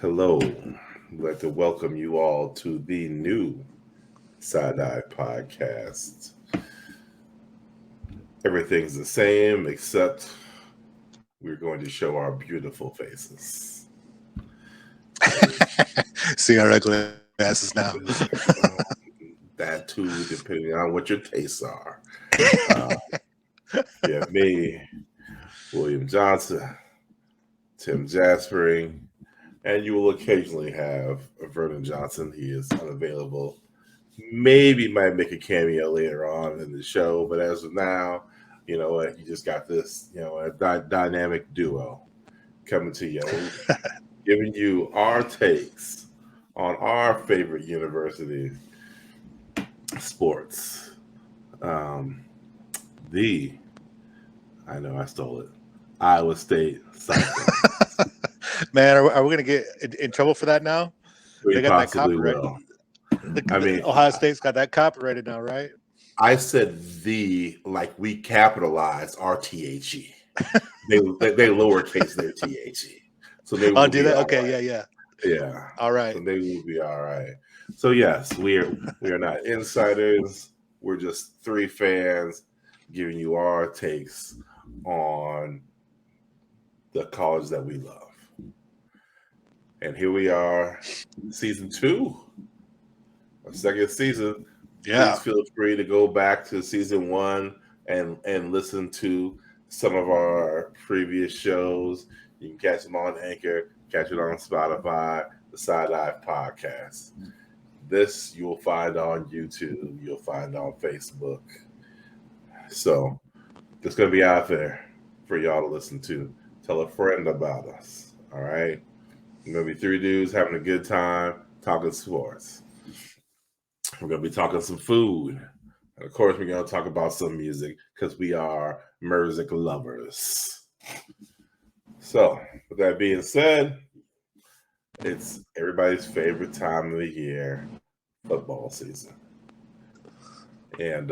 Hello. I'd like to welcome you all to the new Side Eye Podcast. Everything's the same except we're going to show our beautiful faces. See our ugly asses now. That too, depending on what your tastes are. You have me, William Johnson, Tim Jaspering, and you will occasionally have Vernon Johnson. He is unavailable. Maybe might make a cameo later on in the show, but as of now, you know what? You just got this, a dynamic duo coming to you, giving you our takes on our favorite university sports. I know I stole it. Iowa State Cyclones. Man, are we going to get in trouble for that now? We possibly will. Ohio State's got that copyrighted now, right? I said like we capitalize our THE. They lowercase their THE. So they will do that? Okay, right. Yeah. All right. So they will be all right. So yes, we are not insiders. We're just three fans giving you our takes on the college that we love. And here we are, season 2, our second season. Yeah. Please feel free to go back to season 1 and listen to some of our previous shows. You can catch them on Anchor, catch it on Spotify, the Side Eye Podcast. This you will find on YouTube. You'll find on Facebook. So it's going to be out there for y'all to listen to. Tell a friend about us. All right? We're going to be 3 dudes having a good time talking sports. We're going to be talking some food. And of course, we're going to talk about some music because we are music lovers. So, with that being said, it's everybody's favorite time of the year, football season. And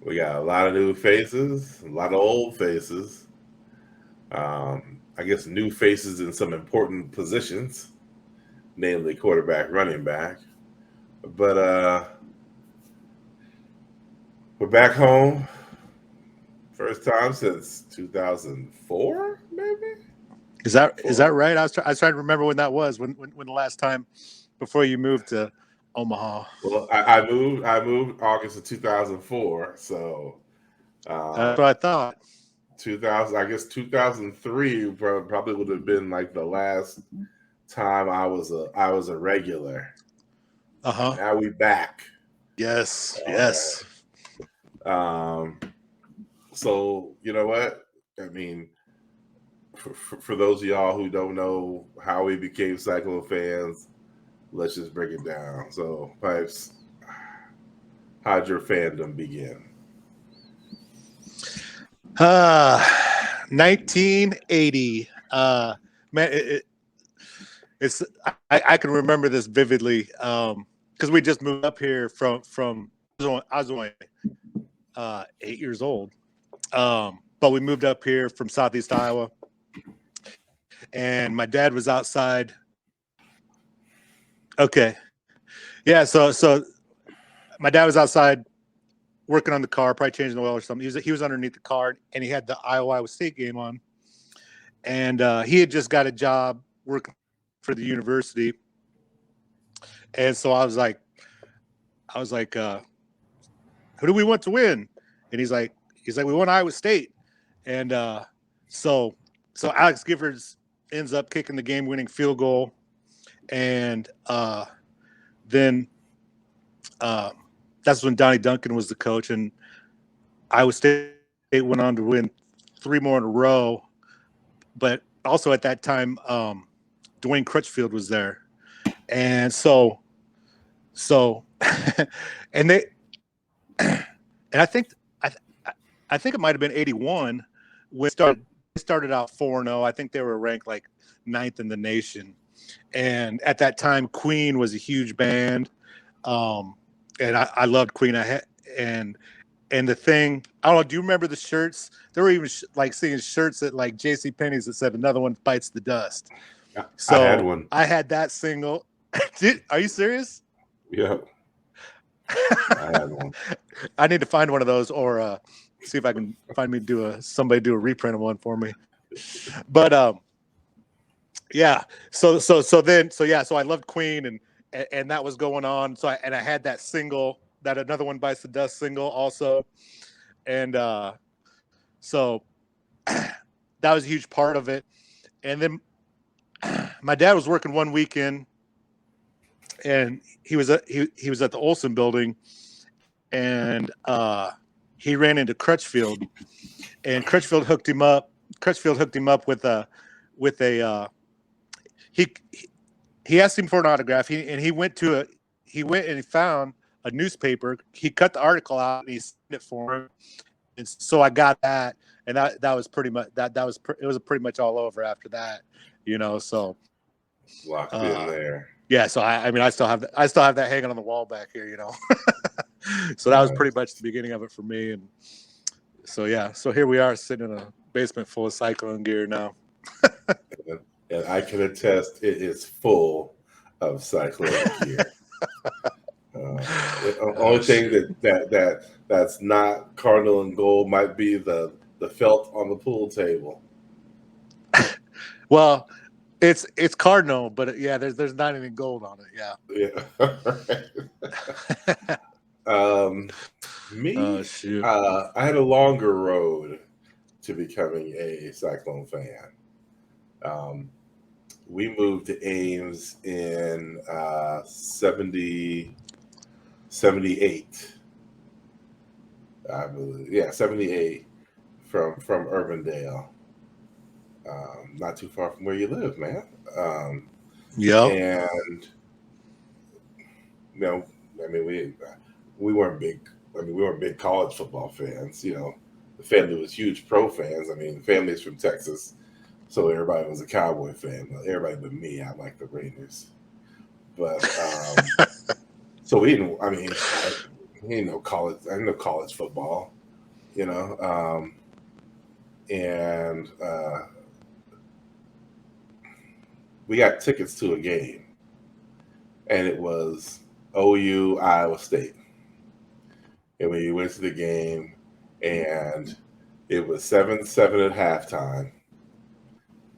we got a lot of new faces, a lot of old faces. I guess new faces in some important positions, namely quarterback, running back. But we're back home. First time since 2004, maybe? Is that right? I was trying to remember when that was. When the last time before you moved to Omaha? Well, I moved August of 2004, so that's what I thought. 2000, I guess 2003 probably would have been like the last time I was a regular. Now we back. Yes. So you know what? I mean, for those of y'all who don't know how we became Cyclone fans, let's just break it down. So, Pipes, how'd your fandom begin? 1980. Man, it's I can remember this vividly because we just moved up here from I was only 8 years old, but we moved up here from Southeast Iowa, and my dad was outside. Okay, yeah, so my dad was outside working on the car, probably changing the oil or something. He was underneath the car, and he had the Iowa State game on, and he had just got a job working for the university, and so I was like, who do we want to win? And he's like, we want Iowa State, and so Alex Giffords ends up kicking the game-winning field goal, and then that's when Donnie Duncan was the coach, and Iowa State went on to win 3 more in a row. But also at that time, Dwayne Crutchfield was there, and so, and they, and I think it might have been 81 when they started out 4-0. I think they were ranked like 9th in the nation, and at that time, Queen was a huge band. And I loved Queen. And the thing, I don't know. Do you remember the shirts? There were even like seeing shirts at like JCPenney's that said "Another one bites the dust." So I had one. I had that single. Are you serious? Yeah, I had one. I need to find one of those, or see if I can find me somebody do a reprint of one for me. But yeah. So I loved Queen, and that was going on. So I had that single, that Another One Bites the Dust single also, and so that was a huge part of it. And then my dad was working one weekend, and he was at the Olsen building, and he ran into Crutchfield, and Crutchfield hooked him up. With a he asked him for an autograph. He went and he found a newspaper. He cut the article out and he signed it for him. And so I got that, and that was pretty much it was pretty much all over after that, So Locked in there. Yeah, so I mean, I still have that hanging on the wall back here, So that was pretty much the beginning of it for me, and so yeah, so here we are sitting in a basement full of cyclone gear now. And I can attest, it is full of cyclone gear. The only thing that's not cardinal and gold might be the felt on the pool table. Well, it's cardinal, but yeah, there's not any gold on it. Yeah. Me, I had a longer road to becoming a Cyclone fan. We moved to Ames in 78. I believe, yeah, 78 from Urbandale. Not too far from where you live, man. Yeah. And I mean, we weren't big. I mean, we weren't big college football fans. The family was huge pro fans. I mean, the family's from Texas, so everybody was a Cowboy fan. Everybody but me, I like the Raiders. But so we didn't. I mean, I didn't know college. I didn't know college football. And we got tickets to a game, and it was OU Iowa State. And we went to the game, and it was 7-7 at halftime,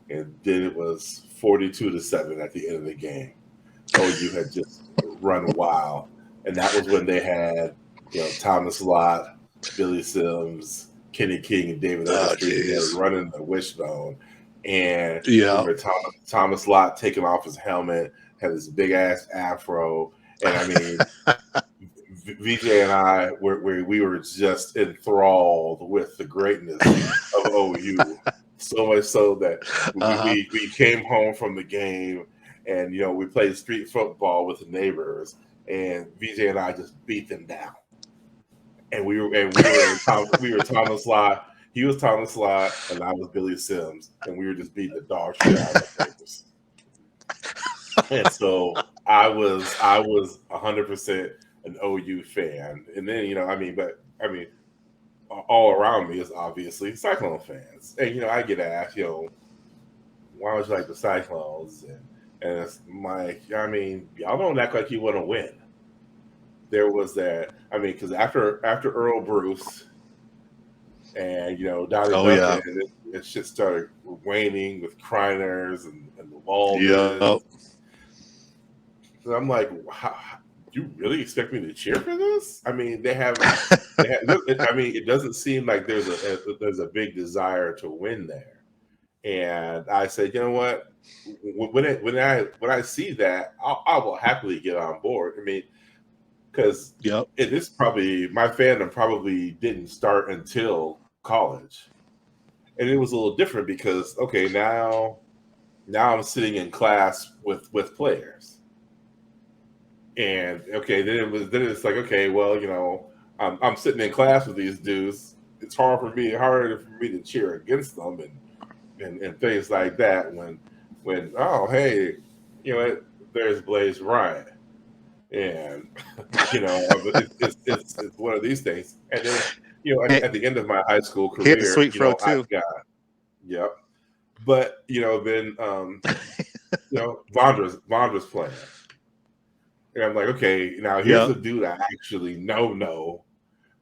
and then it was 42-7 at the end of the game. OU had just run wild, and that was when they had Thomas Lott, Billy Sims, Kenny King, and David Overstreet running the wishbone. And remember Thomas Lott taking off his helmet, had this big ass afro, and I mean, VJ and I we were just enthralled with the greatness of OU, so much so that we came home from the game, and we played street football with the neighbors, and VJ and I just beat them down, and we were Thomas Lott. He was Thomas Lott, and I was Billy Sims, and we were just beating the dog shit out of the papers. And so I was 100% an OU fan, and then all around me is obviously Cyclone fans, and I get asked, why don't you like the Cyclones? And it's like, y'all don't act like you want to win. There was that, because after Earl Bruce. And Donnie Duncan, it shit started waning with Criners and the Walden. So I'm like, do you really expect me to cheer for this? I mean, it doesn't seem like there's a big desire to win there. And I said, you know what? When I see that, I will happily get on board. I mean, because it is probably my fandom probably didn't start until college, and it was a little different because now I'm sitting in class with players, and then it's like, okay, well, I'm sitting in class with these dudes. It's harder for me to cheer against them and things like that when hey, there's Blaze Ryan. And it's one of these things. And then at the end of my high school career, he had the sweet throat too. Yep. But then Vondra's playing. And I'm like, okay, now here's a dude I actually know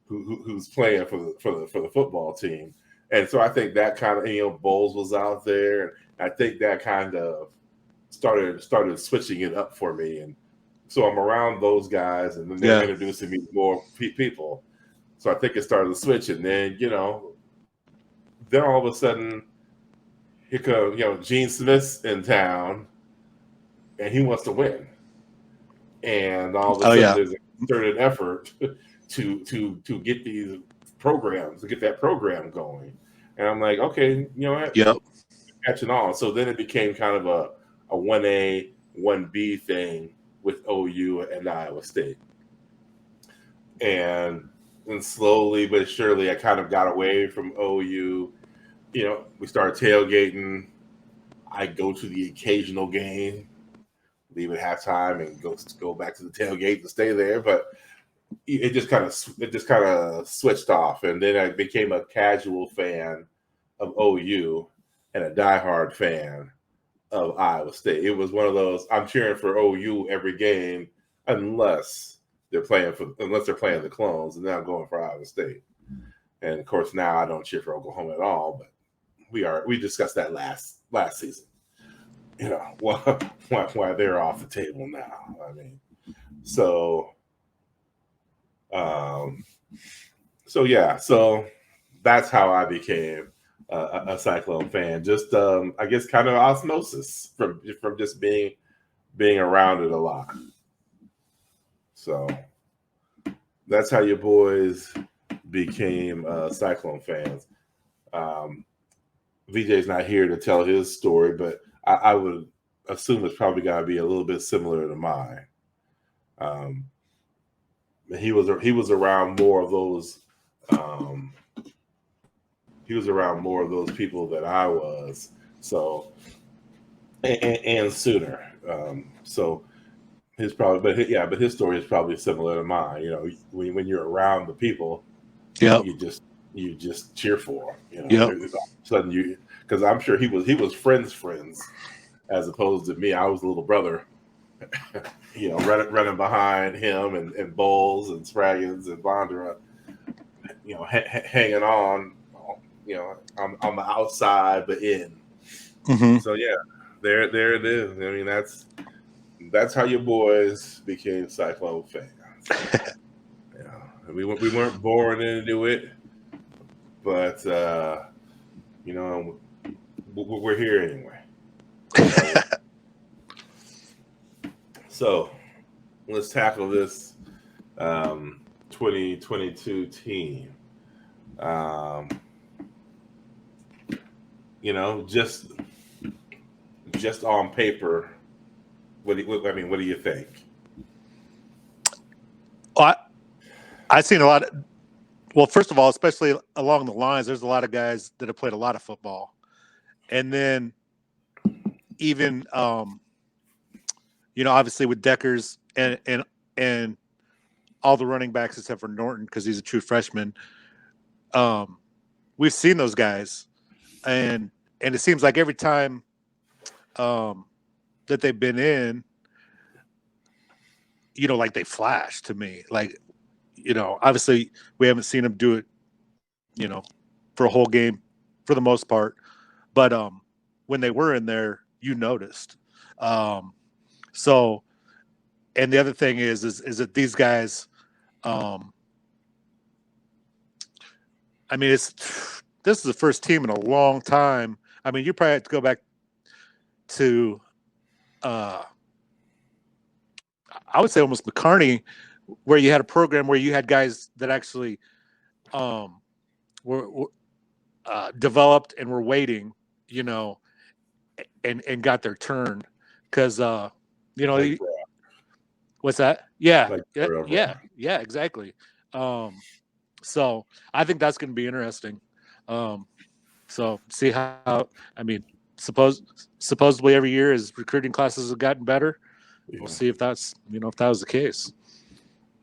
who's playing for the football team. And so I think that kind of, Bowles was out there, and I think that kind of started switching it up for me. And so I'm around those guys, and then they're introducing me to more people. So I think it started to switch, and then then all of a sudden, here comes Gene Smith's in town, and he wants to win. And all of a sudden, there's a concerted effort to get these programs, to get that program going. And I'm like, okay, catching on. So then it became kind of a 1A, 1B thing with OU and Iowa State. And slowly but surely, I kind of got away from OU. We started tailgating. I go to the occasional game, leave at halftime, and go back to the tailgate and stay there. But it just kind of switched off, and then I became a casual fan of OU and a diehard fan of Iowa State. It was one of those, I'm cheering for OU every game unless they're playing the Clones, and then I'm going for Iowa State. And of course now I don't cheer for Oklahoma at all, but we discussed that last season. Why they're off the table now. I mean, so that's how I became a Cyclone fan. Just I guess kind of osmosis from just being around it a lot. So that's how your boys became Cyclone fans. VJ's not here to tell his story, but I would assume it's probably got to be a little bit similar to mine. He was around more of those. He was around more of those people than I was. So, and sooner. So his probably, but his story is probably similar to mine. When you're around the people, you just cheer for them. All of a sudden because I'm sure he was friends as opposed to me. I was a little brother, running behind him and Bowles and Spraggins and Vondra, hanging on, on the outside but in. Mm-hmm. So there it is. I mean, that's how your boys became Cyclone fans. We weren't born into it, but we're here anyway. So let's tackle this 2022 team. Just on paper, what do you think? Well, I've seen a lot of, well, first of all, especially along the lines, there's a lot of guys that have played a lot of football. And then even, obviously with Deckers and all the running backs except for Norton, because he's a true freshman, we've seen those guys. And it seems like every time that they've been in, like they flash to me. Like, obviously we haven't seen them do it, for a whole game for the most part. But when they were in there, you noticed. So, and the other thing is that these guys, this is the first team in a long time. I mean, you probably have to go back to, I would say almost McCarney, where you had a program where you had guys that actually were developed and were waiting, and got their turn. Because, what's that? Yeah. Yeah, exactly. So I think that's going to be interesting. So see how, supposedly every year as recruiting classes have gotten better, we'll see if that's, if that was the case.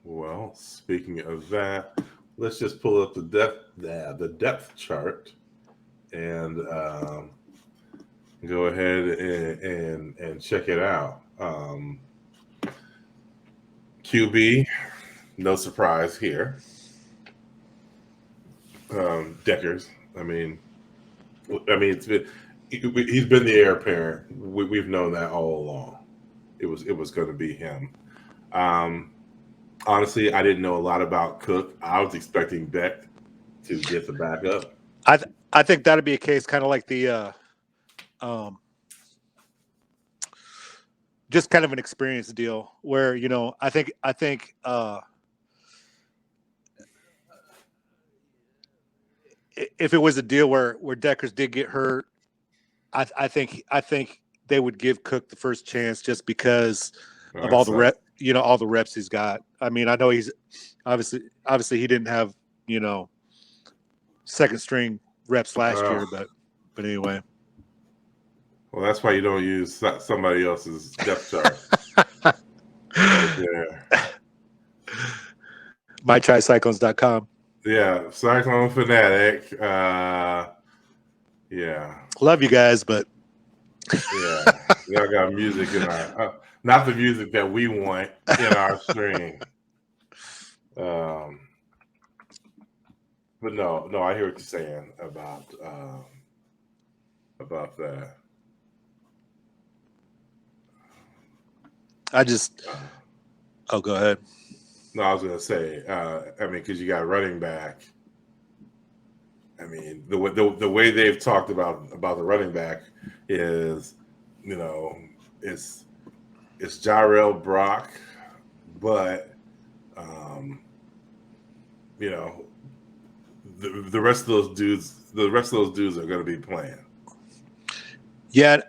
Well, speaking of that, let's just pull up the depth chart and go ahead and check it out. QB, no surprise here. Deckers. It's been he's been the heir apparent. We've known that all along. It was going to be him. Um, Honestly, I didn't know a lot about Cook. I was expecting Beck to get the backup. I think that'd be a case kind of like the um, just kind of an experience deal where I think if it was a deal where Deckers did get hurt, I think they would give Cook the first chance just because of all the all the reps he's got. I mean, I know he's obviously he didn't have second string reps last year, but anyway. Well, that's why you don't use somebody else's depth chart. Right there. MyTricyclones.com. Yeah, Cyclone Fanatic. Yeah. Love you guys, but yeah, y'all got music in our not the music that we want in our stream. But no, I hear what you're saying about that. Go ahead. No, I was gonna say, because you got running back. I mean, the way they've talked about the running back is, it's Jarrell Brock, but the rest of those dudes are going to be playing. Yeah,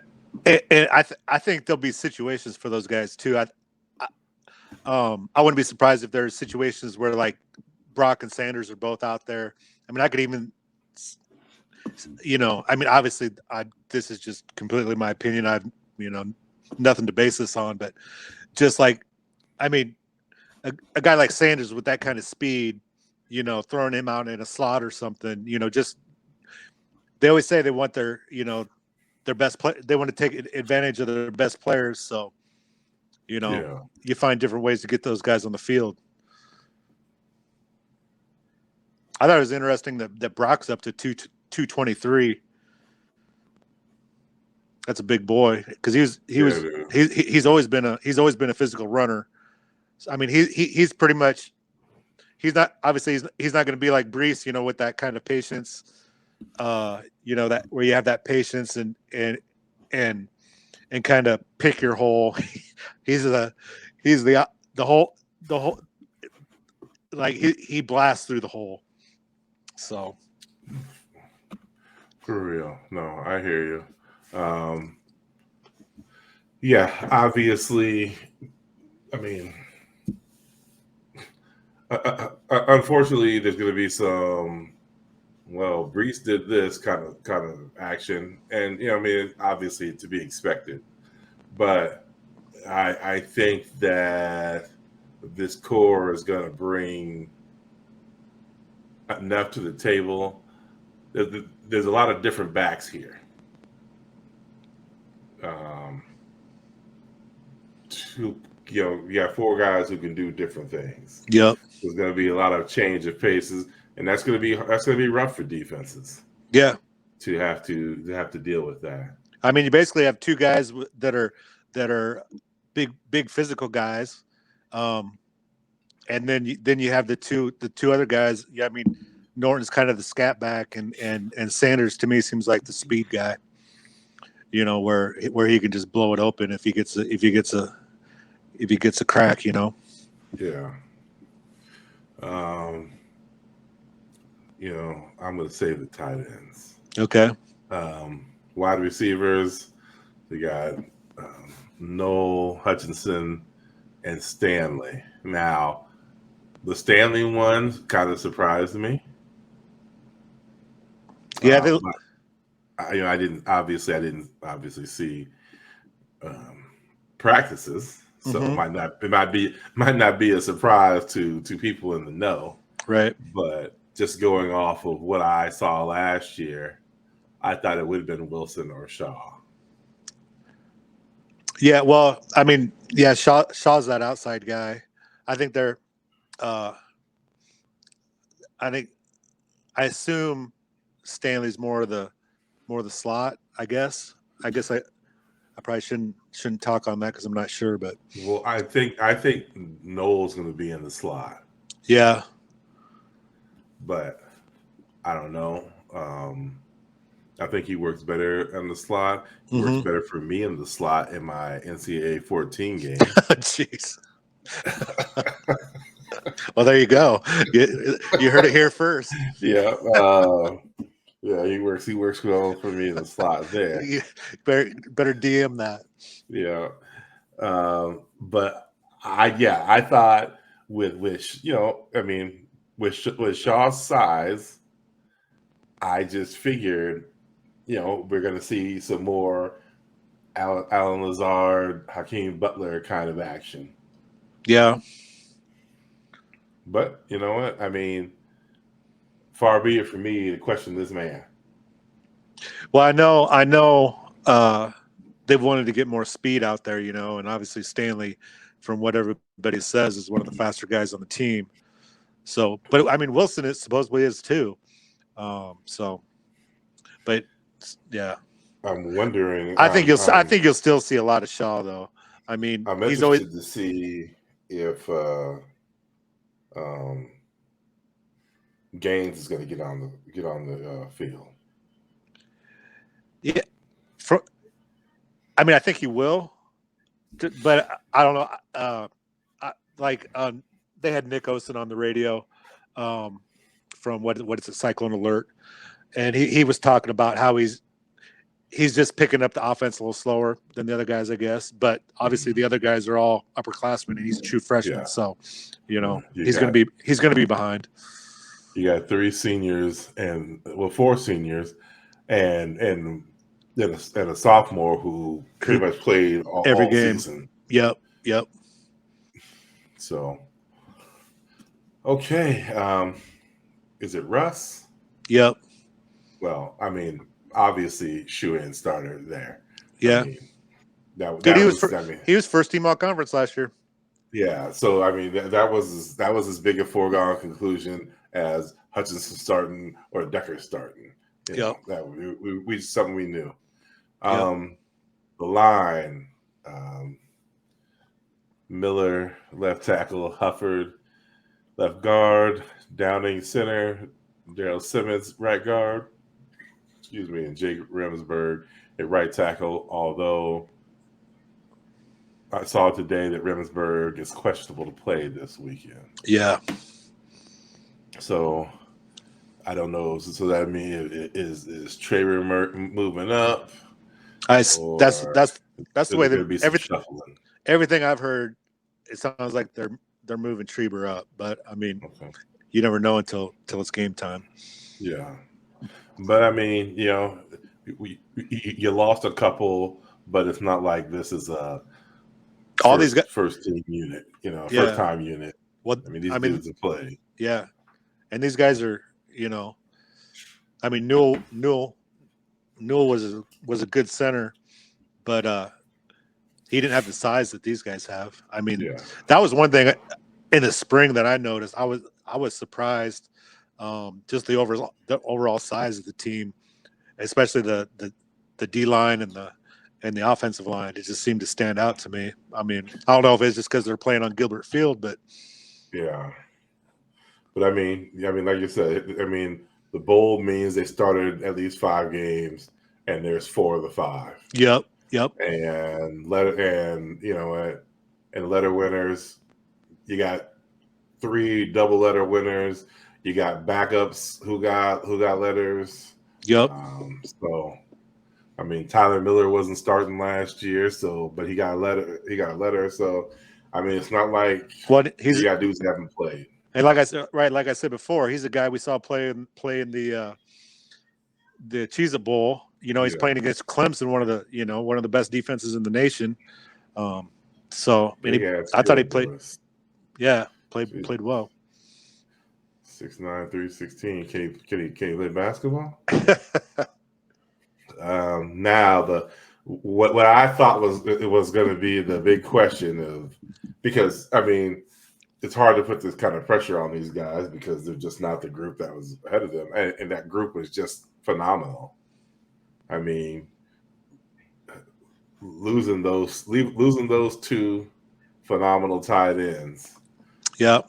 and I think there'll be situations for those guys too. I wouldn't be surprised if there's situations where like Brock and Sanders are both out there. I mean, I could even, obviously, this is just completely my opinion. I've nothing to base this on, but just like, I mean, a guy like Sanders with that kind of speed, throwing him out in a slot or something, just they always say they want their best play. They want to take advantage of their best players. So, you find different ways to get those guys on the field. I thought it was interesting that Brock's up to 223. That's a big boy because he's always been a physical runner. I mean, he's pretty much, he's not not going to be like Brees, with that kind of patience. That where you have that patience and kind of pick your hole. he's the whole like he blasts through the hole. So for real, no, I hear you. Yeah, obviously, I mean, unfortunately, there's going to be some. Well, Brees did this kind of action, and obviously to be expected. But I think that this core is going to bring enough to the table. There's a lot of different backs here. You got four guys who can do different things. Yep. There's going to be a lot of change of paces, and that's going to be rough for defenses. Yeah. To have to deal with that. I mean, you basically have two guys that are big physical guys, and then you have the two other guys. Yeah, I mean, Norton's kind of the scat back, and Sanders to me seems like the speed guy. Where he can just blow it open if he gets a crack. Yeah. I'm going to say the tight ends. Okay. Wide receivers, we got Noel, Hutchinson, and Stanley. Now, the Stanley one kind of surprised me. Yeah, I didn't obviously see practices, so it might not be a surprise to people in the know. Right. But just going off of what I saw last year, I thought it would have been Wilson or Shaw. Yeah, well, I mean, yeah, Shaw's that outside guy. I think they're. Uh, I think I assume Stanley's more of the slot. I probably shouldn't talk on that because I'm not sure, but Well, I think Noel's going to be in the slot, yeah, but I don't know. I think he works better in the slot. He works mm-hmm. better for me in the slot in my NCAA 14 game. Jeez. Well, there you go. You heard it here first. Yeah. Yeah, he works well for me in the slot there. You better DM that. Yeah. But I thought with I mean, with Shaw's size, I just figured, we're going to see some more Alan Lazard, Hakeem Butler kind of action. Yeah. But you know what? I mean, far be it for me to question this man. Well, I know. They've wanted to get more speed out there, and obviously Stanley, from what everybody says, is one of the faster guys on the team. So, but I mean, Wilson is supposedly is too. But yeah, I'm wondering. I think you'll still see a lot of Shaw though. I mean, I'm he's interested always to see if Gaines is going to get on the field. Yeah. I mean, I think he will, but I don't know. They had Nick Osen on the radio from what is it, Cyclone Alert, and he was talking about how he's just picking up the offense a little slower than the other guys, I guess. But obviously, the other guys are all upperclassmen, and he's a true freshman, so he's going to be behind. You got 3 seniors and 4 seniors, and a sophomore who pretty much played every all game. season. Yep. So, okay, is it Russ? Yep. Well, I mean, obviously, shoe-in starter there. Yeah. I mean, he was first team all conference last year. Yeah, so I mean that was as big a foregone conclusion as Hutchinson starting or Decker starting. That we something we knew. The line, Miller left tackle, Hufford left guard, Downing center, Daryl Simmons right guard. And Jake Remsburg at right tackle. Although I saw today that Remsburg is questionable to play this weekend. Yeah. So I don't know. So that means is Traver moving up? That's the way that everything I've heard. It sounds like they're moving Treber up, but I mean, you never know until it's game time. Yeah, but I mean, you lost a couple, but it's not like this is a these guys first team unit, first time unit. Well, I mean, these dudes have played. Yeah, and these guys are, I mean, Newell was a good center, but he didn't have the size that these guys have. I mean, that was one thing in the spring that I noticed. I was surprised, just the overall size of the team, especially the D line and the offensive line. It just seemed to stand out to me. I mean, I don't know if it's just because they're playing on Gilbert Field, but yeah. But I mean, like you said, I mean, the bowl means they started at least 5 games, and there's 4 of the 5. Yep. And letter winners, you got 3 double letter winners. You got backups who got letters. Yep. So, I mean, Tyler Miller wasn't starting last year, but he got a letter. So, I mean, it's not like you got dudes that haven't played. And like I said before, he's a guy we saw play in the Cheez-It Bowl. He's playing against Clemson, one of the best defenses in the nation. So I thought he played. Yeah, played well. 6'9", 316. Can he play basketball? Now what I thought was going to be the big question of, because I mean, it's hard to put this kind of pressure on these guys because they're just not the group that was ahead of them, and that group was just phenomenal. I mean, losing those two phenomenal tight ends. Yeah.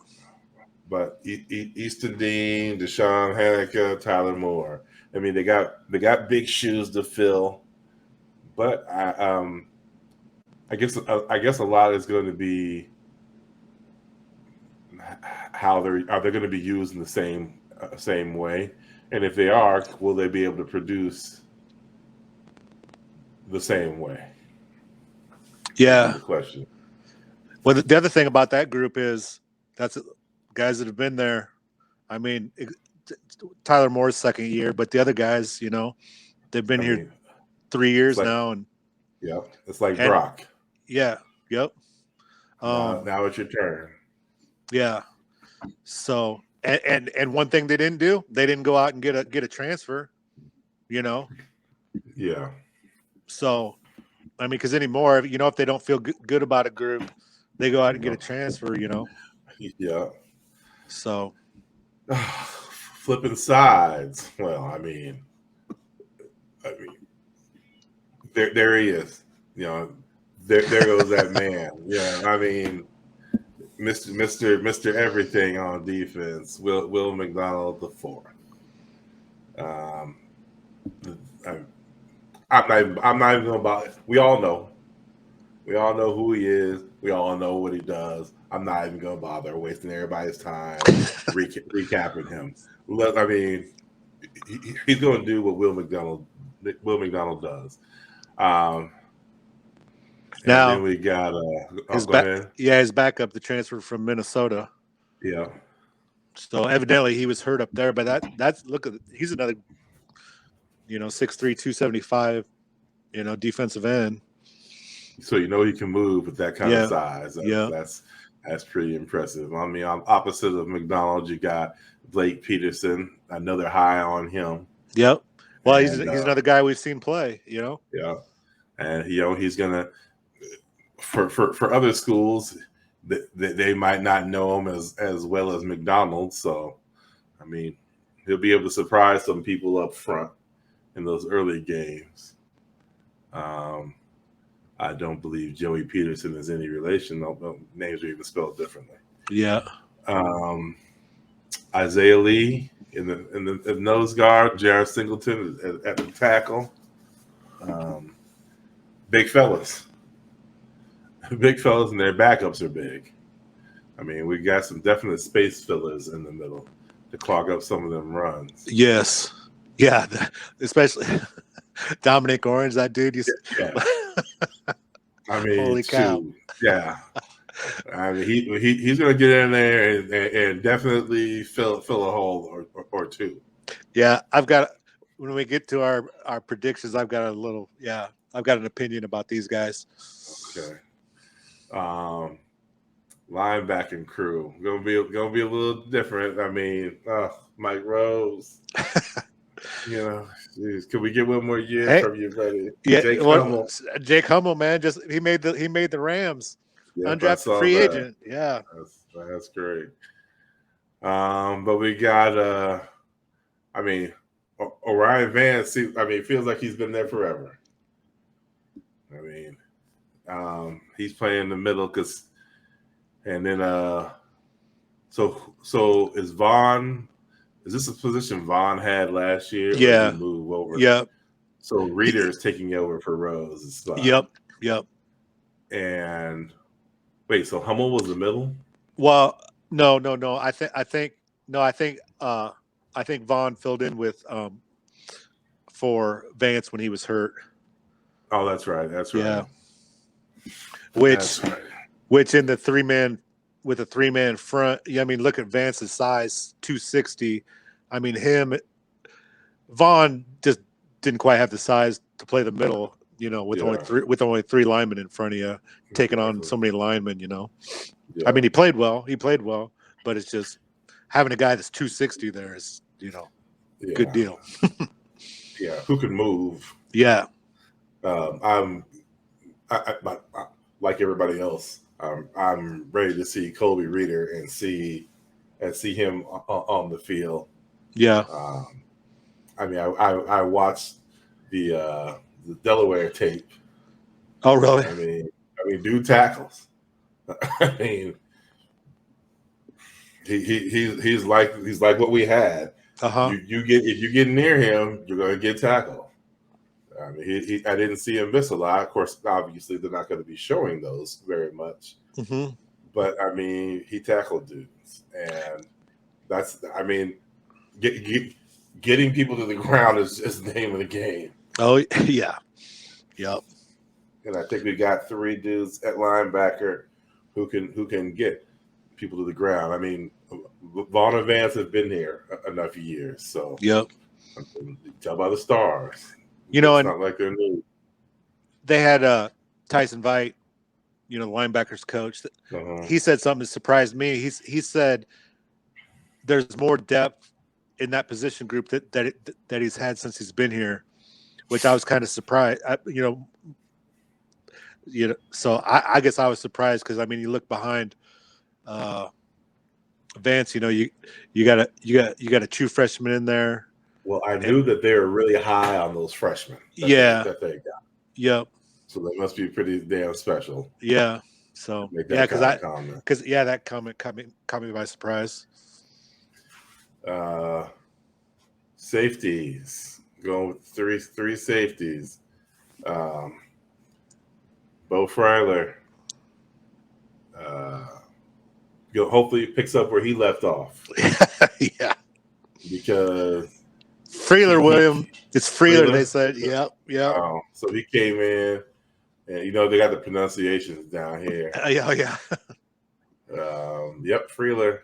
But Easton Dean, Deshaun Hanukkah, Tyler Moore. I mean, they got big shoes to fill. But I guess a lot is going to be how are they going to be used in the same way, and if they are, will they be able to produce the same way? Yeah. That's the question. Well, the other thing about that group is that's guys that have been there. I mean, Tyler Moore's second year, but the other guys, they've been here 3 years now, and yeah, it's like Brock. Yeah. Yep. Now it's your turn. Yeah. So, and one thing they didn't do, they didn't go out and get a transfer. Yeah. So, I mean, because anymore, if they don't feel good about a group, they go out and get a transfer. Yeah. So, flipping sides. Well, I mean, there he is. There goes that man. Yeah, I mean, Mr. Everything on defense. Will McDonald IV. I'm not even going to bother. We all know who he is. We all know what he does. I'm not even going to bother wasting everybody's time recapping him. Look, I mean, he's going to do what Will McDonald does. Now then we got his backup, the transfer from Minnesota. Yeah. So evidently he was hurt up there, but he's another 6'3", 275, defensive end. So he can move with that kind of size. That's pretty impressive. I mean, on opposite of McDonald, you got Blake Peterson, another high on him. Yep. Well, he's another guy we've seen play. Yeah. And he's gonna for other schools, they might not know him as well as McDonald. So, I mean, he'll be able to surprise some people up front in those early games. I don't believe Joey Peterson is any relation. No, names are even spelled differently. Yeah. Isaiah Lee in the nose guard, Jared Singleton at the tackle. Big fellas, and their backups are big. I mean, we got some definite space fillers in the middle to clog up some of them runs. Yes. Yeah, especially Dominic Orange, that dude. I mean, holy cow! Yeah, I mean, he's going to get in there and definitely fill a hole or two. Yeah, when we get to our predictions, I've got an opinion about these guys. Okay. Linebacking crew gonna be a little different. I mean, Mike Rose. Geez, can we get one more year from you, buddy? Yeah, Jake Hummel, man, he made the Rams. Undrafted free agent. Yeah, that's great. But we got I mean, Orion Vance. Feels like he's been there forever. I mean, he's playing in the middle and then so is Vaughn. Is this a position Vaughn had last year? Yeah. Or did he move over? Yep. So Reader is taking over for Rose. Yep. And wait, so Hummel was the middle? Well, no. I think Vaughn filled in with for Vance when he was hurt. Oh, that's right. Yeah. Which in the three-man front, I mean, look at Vance's size, 260. I mean, Vaughn just didn't quite have the size to play the middle, with only three linemen in front of you, taking on so many linemen, Yeah. I mean, he played well, but it's just having a guy that's 260 there is, good deal. Yeah, who can move. Yeah. Like everybody else. I'm ready to see Colby Reeder and see him on the field. Yeah. I mean, I watched the Delaware tape. Oh, really? I mean, dude tackles. I mean, he's like what we had. Uh-huh. If you get near him, you're going to get tackled. I mean, I didn't see him miss a lot. Of course, obviously, they're not going to be showing those very much. Mm-hmm. But I mean, he tackled dudes, and that's. I mean, getting people to the ground is the name of the game. Oh, yeah. Yep. And I think we got 3 dudes at linebacker who can get people to the ground. I mean, Vaughn and Vance have been here enough years, so Yep. Tell by the stars. You know, it's and not like they're new. They had Tyson Veit, the linebackers coach. Uh-huh. He said something that surprised me. He said there's more depth in that position group that he's had since he's been here, which I was kind of surprised. So I guess I was surprised because I mean you look behind Vance, you got a true freshman in there. Well, I knew that they were really high on those freshmen. That they got. Yep. So they must be pretty damn special. Yeah. So that comment caught me by surprise. Safeties, going with three safeties. Bo Freiler. Hopefully picks up where he left off. Yeah. Because Freeler, William. It's Freeler, they said. Yep. So he came in, and they got the pronunciations down here. Yeah. Yep, Freeler.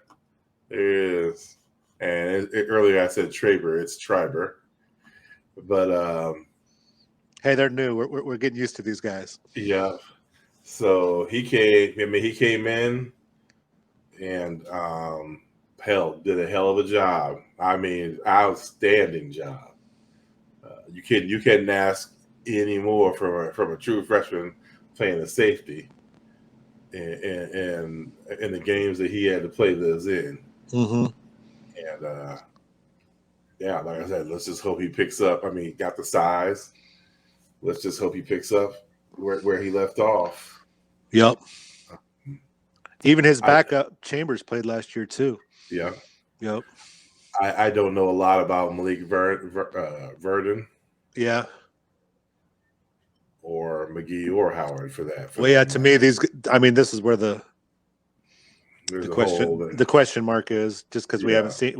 There is. And earlier I said Traber. It's Triber. But hey, they're new. We're getting used to these guys. Yeah. So he came in and did a hell of a job. I mean, outstanding job. You couldn't ask any more from a true freshman playing a safety in the games that he had to play those in. Mm-hmm. And like I said, let's just hope he picks up. I mean, he got the size. Let's just hope he picks up where he left off. Yep. Even his backup Chambers played last year too. Yeah. Yep. I don't know a lot about Malik Verdon. Yeah. Or McGee or Howard for that. To me, this is where the question mark is, just because we haven't seen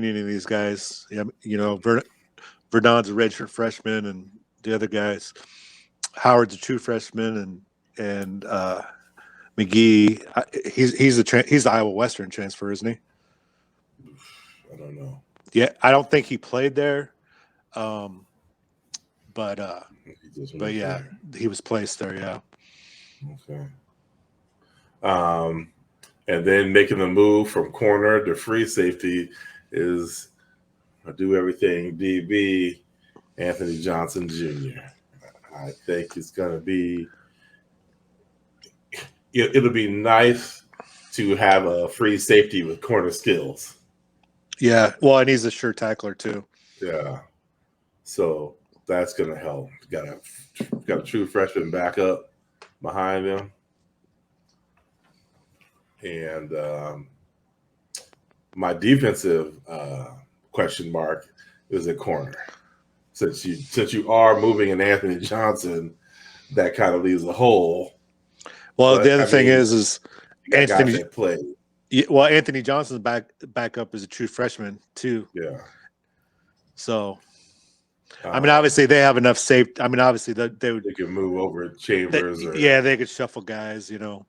any of these guys. Verdon's a redshirt freshman, and the other guys, Howard's a true freshman, and McGee, he's the Iowa Western transfer, isn't he? I don't know. Yeah, I don't think he played there, but yeah, he was placed there. Yeah. Okay. And then making the move from corner to free safety is do everything DB Anthony Johnson Jr. I think it's going to be. It'll be nice to have a free safety with corner skills. Yeah, well, and he's a sure tackler too. Yeah, so that's going to help. Got a true freshman backup behind him, and my defensive question mark is at corner. Since you are moving in Anthony Johnson, that kind of leaves a hole. Well, the other thing is Anthony play. Well, Anthony Johnson's backup is a true freshman too. Yeah. So, I mean, obviously they have enough safety. I mean, obviously they could move over Chambers. They could shuffle guys. Yeah.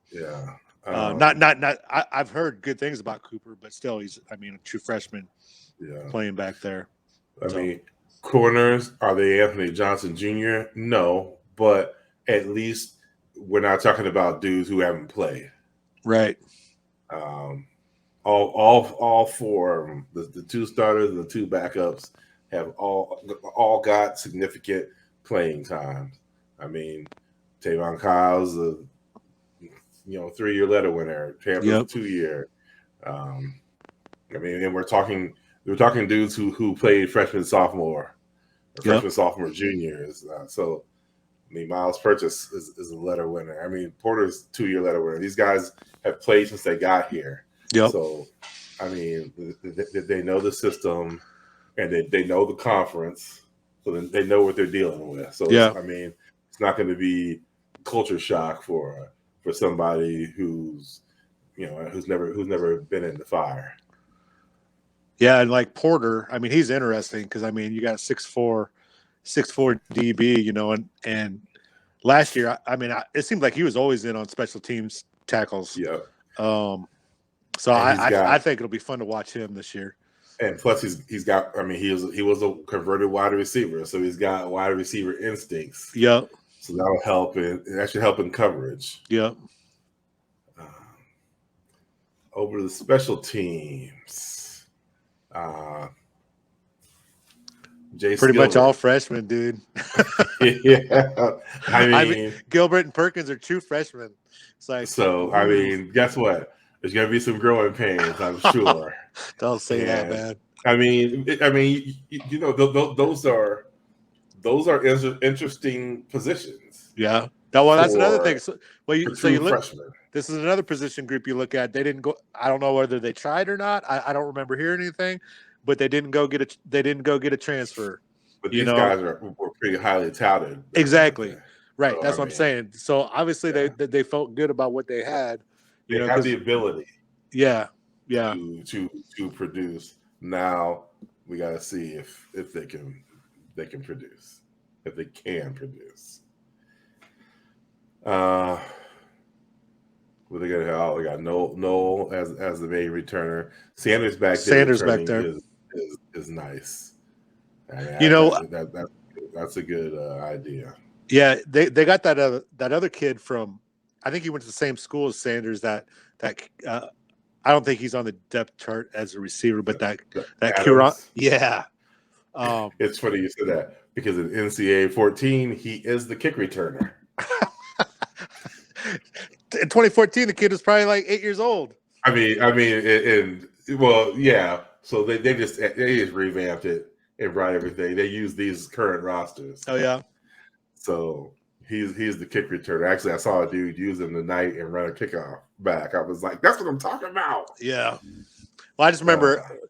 I've heard good things about Cooper, but still, he's a true freshman. Yeah. Playing back there. I mean, corners, are they Anthony Johnson Jr.? No, but at least we're not talking about dudes who haven't played. Right. All four of them, the two starters and the two backups, have all got significant playing time. I mean, Tavon Kyle's a 3-year letter winner. Tampa's a 2-year. I mean, and we're talking dudes who played freshman, sophomore, or freshman, sophomore, juniors. So, I mean, Miles Purchase is a letter winner. I mean, Porter's 2-year letter winner. These guys have played since they got here. So, I mean, they know the system and they know the conference, so then they know what they're dealing with. So, I mean, it's not going to be culture shock for somebody who's never been in the fire. Yeah, and like Porter, I mean, he's interesting because I mean, you got 6'4" DB, and last year, I mean, it seemed like he was always in on special teams tackles. Yeah. So I think it'll be fun to watch him this year. And plus, he's got. I mean, he was a converted wide receiver, so he's got wide receiver instincts. Yep. So that'll help, and that should help in coverage. Yep. Over the special teams, pretty much all freshmen, dude. Yeah, I mean, Gilbert and Perkins are true freshmen. It's like, so. I mean, guess what? There's gonna be some growing pains, I'm sure. Don't say that, man. I mean, those are interesting positions. Yeah. Well, that's another thing. So you look. Freshmen. This is another position group you look at. They didn't go. I don't know whether they tried or not. I don't remember hearing anything, but they didn't go get a transfer. But these guys were pretty highly touted. Exactly. Right. So, that's what I'm saying. So obviously they felt good about what they had. They have the ability. Yeah. To produce. Now we got to see if they can produce. If they can produce. What they got? Oh, they got Noel as the main returner. Sanders back there is nice. I mean, that's a good idea. Yeah, they got that other kid from. I think he went to the same school as Sanders. That I don't think he's on the depth chart as a receiver, but that Curon. Yeah. It's funny you said that because in NCAA 14 he is the kick returner. In 2014, the kid was probably like 8 years old. I mean, yeah. So they just revamped it and brought everything. They use these current rosters. Oh yeah. So he's the kick returner. Actually, I saw a dude use him tonight and run a kickoff back. I was like, that's what I'm talking about. Yeah. Well, I just remember.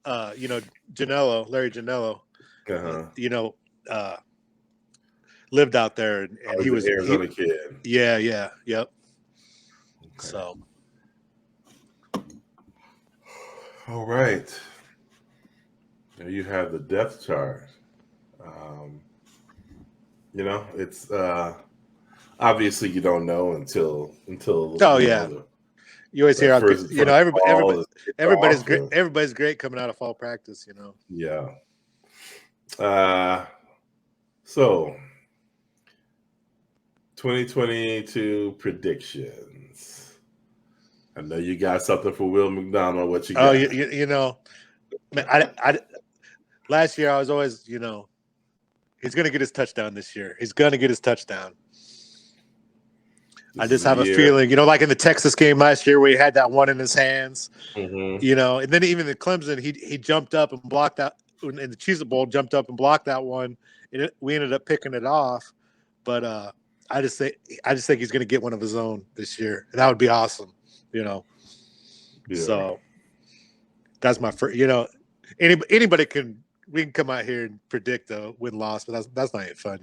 Janello, Larry Janello. Lived out there, and he was an Arizona kid. Yeah, yep. Okay. So, all right. Now you have the depth chart. It's obviously you don't know until. Oh yeah. You always hear, everybody's great. Everybody's great coming out of fall practice. Yeah. So. 2022 predictions. I know you got something for Will McDonald. What you got? I last year I was always, he's going to get his touchdown this year. He's going to get his touchdown. I just have a feeling, like in the Texas game last year where he had that one in his hands, and then even in Clemson, he jumped up and blocked that in the Cheez-It Bowl, jumped up and blocked that one. And we ended up picking it off, but I just think he's going to get one of his own this year. And that would be awesome, Yeah. So that's my first. Anybody we can come out here and predict a win-loss, but that's not even fun,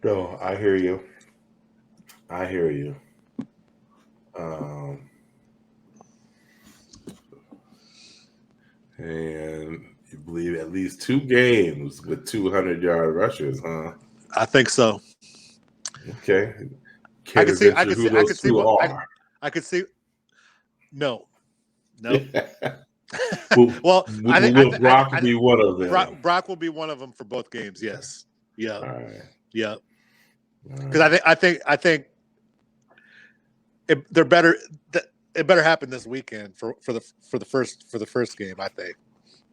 No, I hear you. And you believe at least 2 games with 200-yard rushers, huh? I think so. Okay. I could see. No. Well, I think Brock will be one of them. Brock will be one of them for both games. Yes. Yeah. All right. Yeah. Because I think they're better. It better happen this weekend for the first game. I think,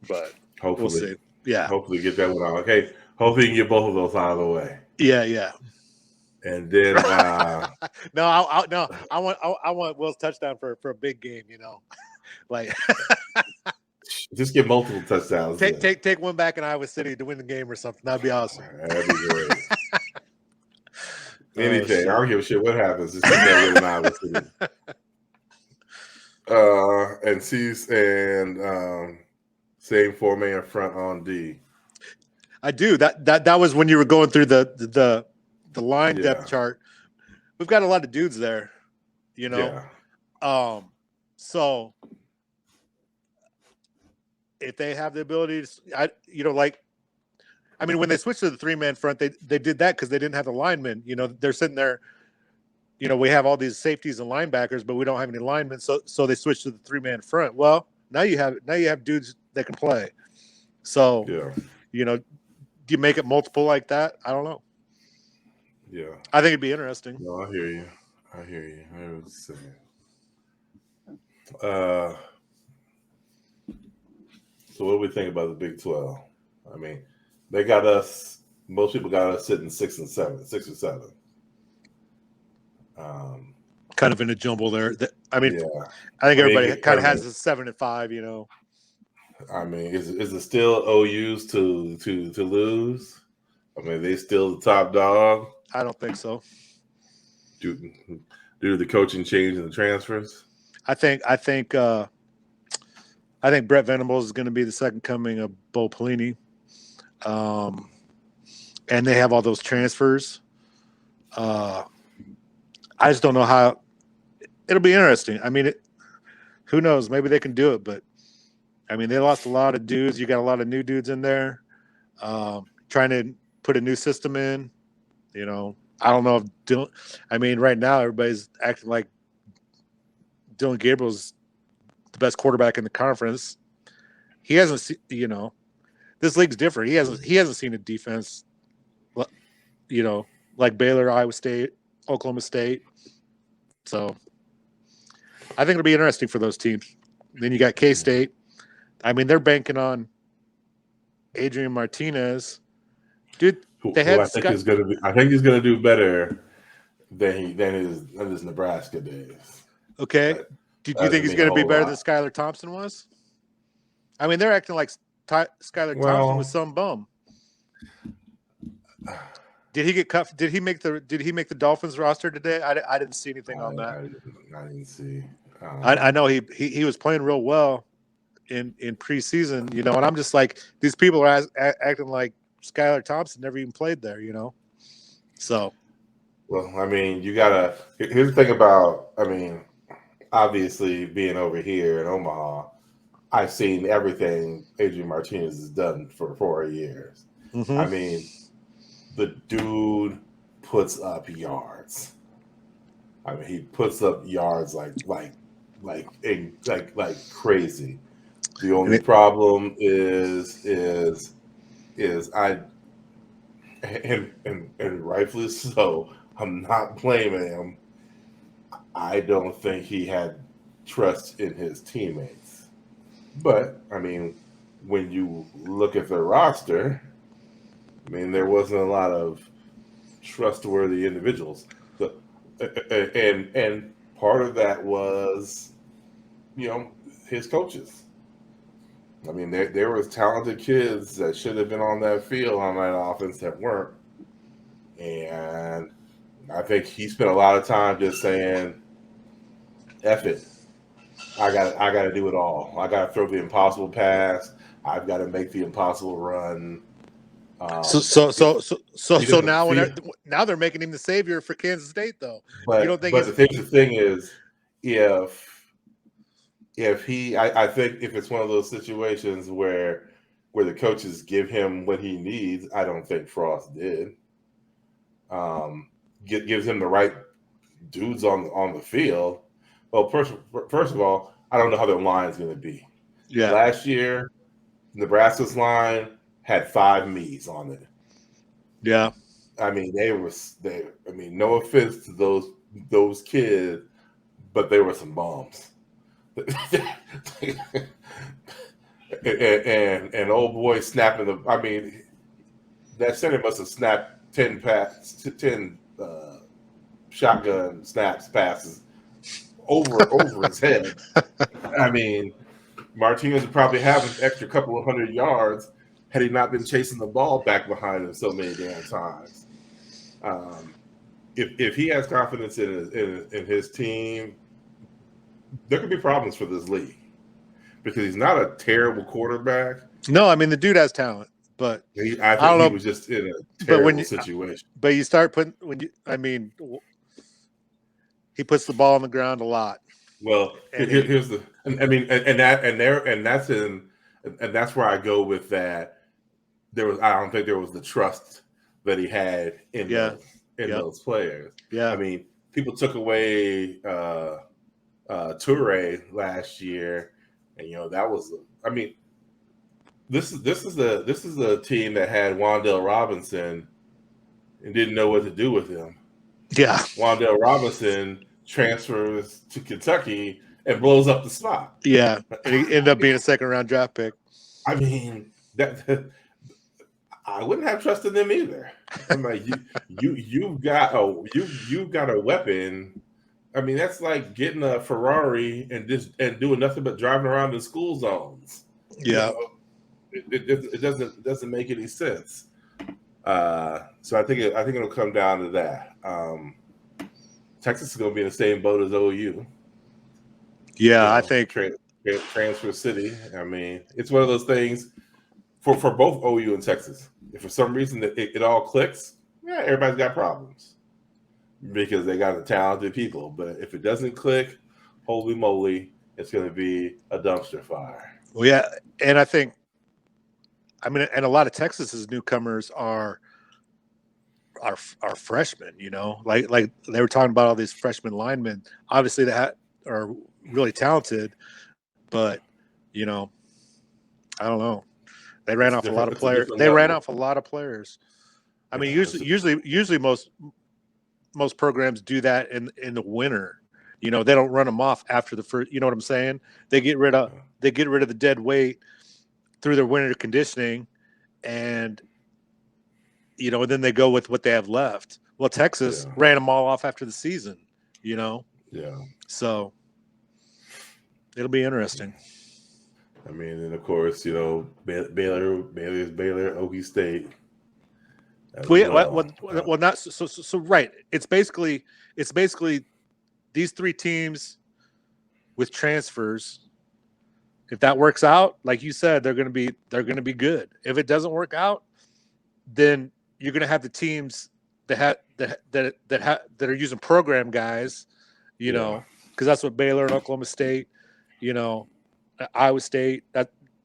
but hopefully we'll see. Yeah. Hopefully get that one out. Okay. Hopefully you can get both of those out of the way. Yeah. And then no, I want Will's touchdown for a big game, like just get multiple touchdowns. take one back in Iowa City to win the game or something. That'd be awesome. That'd be great. Anything. I don't give a shit what happens. Just get that win in Iowa City. And same 4-man front on D. I do. That was when you were going through the line depth chart. We've got a lot of dudes there, Yeah. So if they have the ability to, when they switched to the 3-man front, they did that because they didn't have the linemen. They're sitting there. We have all these safeties and linebackers, but we don't have any linemen. So they switched to the 3-man front. Well, now you have dudes that can play. So do you make it multiple like that? I don't know. Yeah, I think it'd be interesting. No, I hear you. I hear what you're saying. So what do we think about the Big 12? I mean, they got us. Most people got us sitting 6 or 7. Kind of in a jumble there. I think everybody kind of has a 7 and 5. I mean, is it still OU's to lose? I mean, they still the top dog? I don't think so. Due to the coaching change and the transfers? I think Brett Venables is going to be the second coming of Bo Pelini. And they have all those transfers. I just don't know how it'll be interesting. I mean, who knows? Maybe they can do it, but I mean, they lost a lot of dudes. You got a lot of new dudes in there, trying to put a new system in. I don't know if Dylan. I mean, right now everybody's acting like Dylan Gabriel's the best quarterback in the conference. He hasn't seen. This league's different. He hasn't seen a defense, like Baylor, Iowa State, Oklahoma State. So I think it'll be interesting for those teams. Then you got K-State. I mean, they're banking on Adrian Martinez. Dude, they had I think he's going to do better than his Nebraska days. Okay. Do you think he's going to be better than Skylar Thompson was? I mean, they're acting like Skylar Thompson was some bum. Did he get cut? Did he make the Dolphins roster today? I didn't see anything on that. I didn't see. I know he was playing real well in preseason, and I'm just like, these people are acting like Skylar Thompson never even played there, So, well, I mean, you gotta. Here's the thing about. I mean, obviously being over here in Omaha, I've seen everything Adrian Martinez has done for 4 years. Mm-hmm. I mean, the dude puts up yards. I mean, he puts up yards like crazy. The only problem is and rightfully so. I'm not blaming him. I don't think he had trust in his teammates. But I mean, when you look at the roster, I mean, there wasn't a lot of trustworthy individuals. And part of that was, his coaches. I mean, there was talented kids that should have been on that field on that offense that weren't. And I think he spent a lot of time just saying, F it. I got to do it all. I got to throw the impossible pass. I've got to make the impossible run. So now they're making him the savior for Kansas State, though. But you don't think the thing is, if he, I think if it's one of those situations where the coaches give him what he needs, I don't think Frost did. Gives him the right dudes on the field. Well, first of all, I don't know how their line's going to be. Yeah. Last year, Nebraska's line had 5 me's on it. Yeah. I mean, no offense to those kids, but they were some bums. and old boy snapping the. I mean, that center must have snapped 10 shotgun snaps passes over his head. I mean, Martinez would probably have an extra couple of 100 yards had he not been chasing the ball back behind him so many damn times. If he has confidence in his team, there could be problems for this league because he's not a terrible quarterback. No, I mean the dude has talent, but I think he was just in a terrible situation. But you start putting he puts the ball on the ground a lot. Well, here's the. I mean, and that's where I go with that. I don't think there was the trust that he had in those players. Yeah, I mean, people took away Toure last year, and that was. I mean, this is the team that had Wan'Dale Robinson and didn't know what to do with him. Yeah, Wan'Dale Robinson transfers to Kentucky and blows up the spot. Yeah, and he ended up being a second-round draft pick. I mean, I wouldn't have trusted them either. I'm like, you've got a weapon. I mean, that's like getting a Ferrari and doing nothing but driving around in school zones. Yeah, it doesn't make any sense. So I think it'll come down to that. Texas is going to be in the same boat as OU. Yeah, I think transfer city. I mean, it's one of those things for both OU and Texas. If for some reason it all clicks, everybody's got problems because they got the talented people. But if it doesn't click, holy moly, it's going to be a dumpster fire. Well, yeah, and I think, and a lot of Texas's newcomers are freshmen. Like they were talking about all these freshman linemen. Obviously, that are really talented, but I don't know. They ran off a lot of players. I mean, usually most programs do that in the winter. They don't run them off after the first. You know what I'm saying? They get rid of the dead weight through their winter conditioning, and and then they go with what they have left. Well, Texas ran them all off after the season. Yeah. So it'll be interesting. I mean, and of course, Baylor's Baylor, Okie State. Well, not so. Right. It's basically these three teams with transfers. If that works out, like you said, they're going to be good. If it doesn't work out, then you're going to have the teams that are using program guys. Because that's what Baylor and Oklahoma State, Iowa State.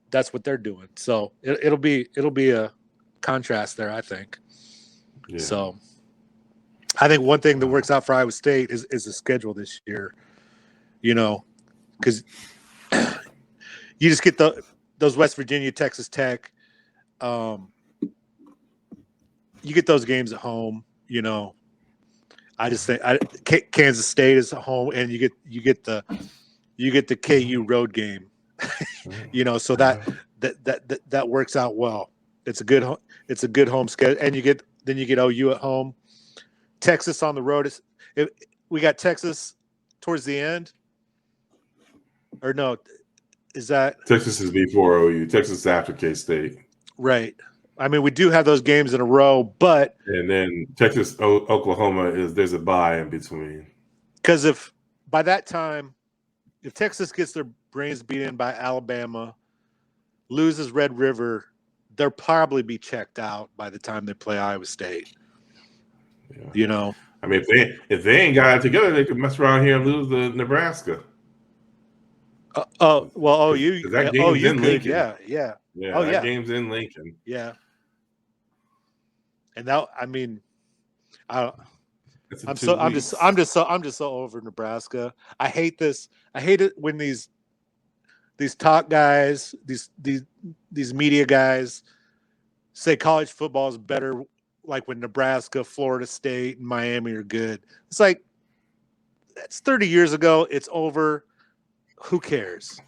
That's what they're doing. So it'll be a contrast there, I think. Yeah. So I think one thing that works out for Iowa State is the schedule this year. Because you just get those West Virginia, Texas Tech. You get those games at home. I just think Kansas State is at home, and you get the KU road game. So that works out well. It's a good home schedule, and you get OU at home. Texas on the road we got Texas towards the end, or no? Is that Texas is before OU? Texas is after K-State, right? I mean, we do have those games in a row, and then Texas, Oklahoma there's a bye in between. Because if by that time, if Texas gets their brains beat in by Alabama, loses Red River, they'll probably be checked out by the time they play Iowa State. Yeah. I mean, if they ain't got it together, they could mess around here and lose to Nebraska. OU in Lincoln. Yeah. That game's in Lincoln. Yeah. And now, I'm just so over Nebraska. I hate this. I hate it when these talk guys, these media guys say college football is better, like when Nebraska, Florida State, and Miami are good. It's like, that's 30 years ago. It's over. Who cares?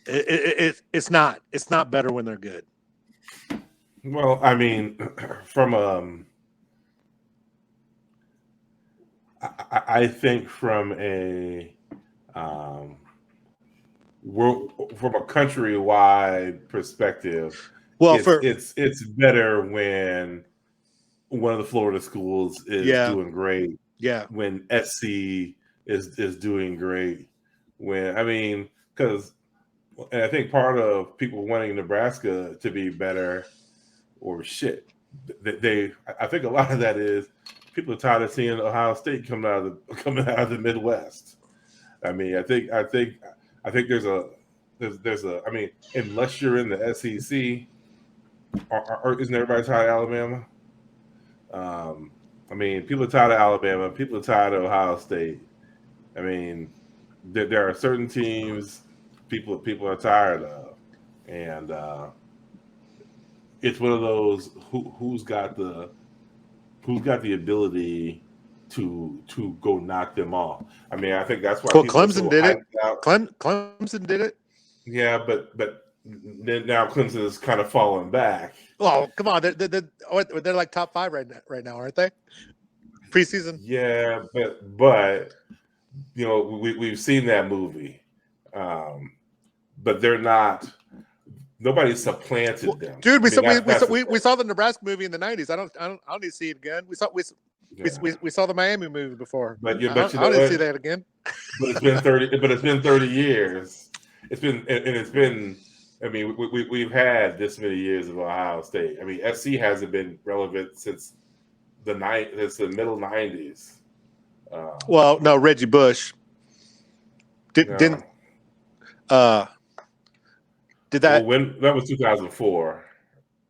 It's not better when they're good. Well, I mean, from I think from a from a countrywide perspective, Well, it's better when one of the Florida schools is doing great. Yeah. When SC is doing great. When because I think part of people wanting Nebraska to be better or shit, I think a lot of that is people are tired of seeing Ohio State coming out of the Midwest. I mean, I think there's a unless you're in the SEC, isn't everybody tired of Alabama? People are tired of Alabama. People are tired of Ohio State. I mean, there are certain teams people are tired of, and it's one of those who's got the ability to go knock them off. I mean, I think that's why Clemson did it. Clemson did it. Yeah, but then now Clemson is kind of falling back. Oh, come on, they're like top 5 right now, aren't they? Preseason. Yeah, but we've seen that movie, but they're not. Nobody supplanted them, dude. We saw the Nebraska movie in the '90s. I don't need to see it again. We saw the Miami movie before. But I don't need to see that again. But it's been 30. But it's been 30 years. It's been. I mean, we've had this many years of Ohio State. I mean, SC hasn't been relevant since the middle '90s. Well, no, Reggie Bush didn't. Did that? Well, when that was 2004.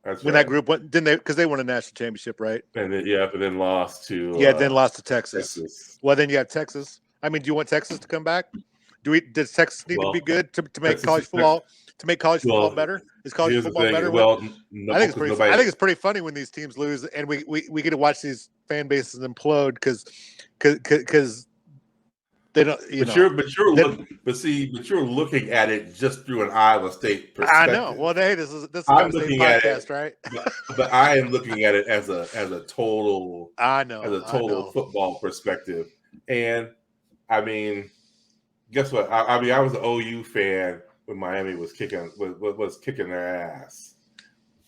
That's when right. that group went, didn't they? Because they won a national championship, right? And then lost to then lost to Texas. Well, then you have Texas. I mean, do you want Texas to come back? Does Texas need to be good to make college football better? Is college football better? Well, no, I think it's pretty funny when these teams lose, and we get to watch these fan bases implode because they don't. You're looking at it just through an Iowa State perspective. I know. Well, hey, this is Iowa State podcast, right? but I am looking at it as a total. I know. As a total football perspective, and I mean, guess what? I was an OU fan when Miami was kicking their ass,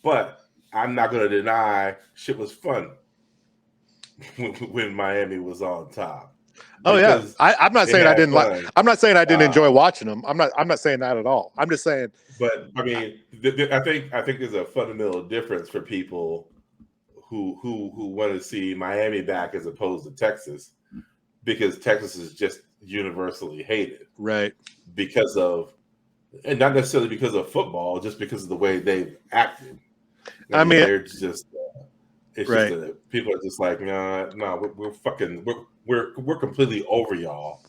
but I'm not going to deny shit was fun when Miami was on top. Oh yeah, I'm not saying I didn't like. I'm not saying I didn't enjoy watching them. I'm not saying that at all. I'm just saying. But I mean, I think there's a fundamental difference for people who want to see Miami back as opposed to Texas, because Texas is just universally hated, right? Because of, and not necessarily because of football, just because of the way they've acted. I mean, they're just. It's right. Just that people are just like, no, we're completely over y'all.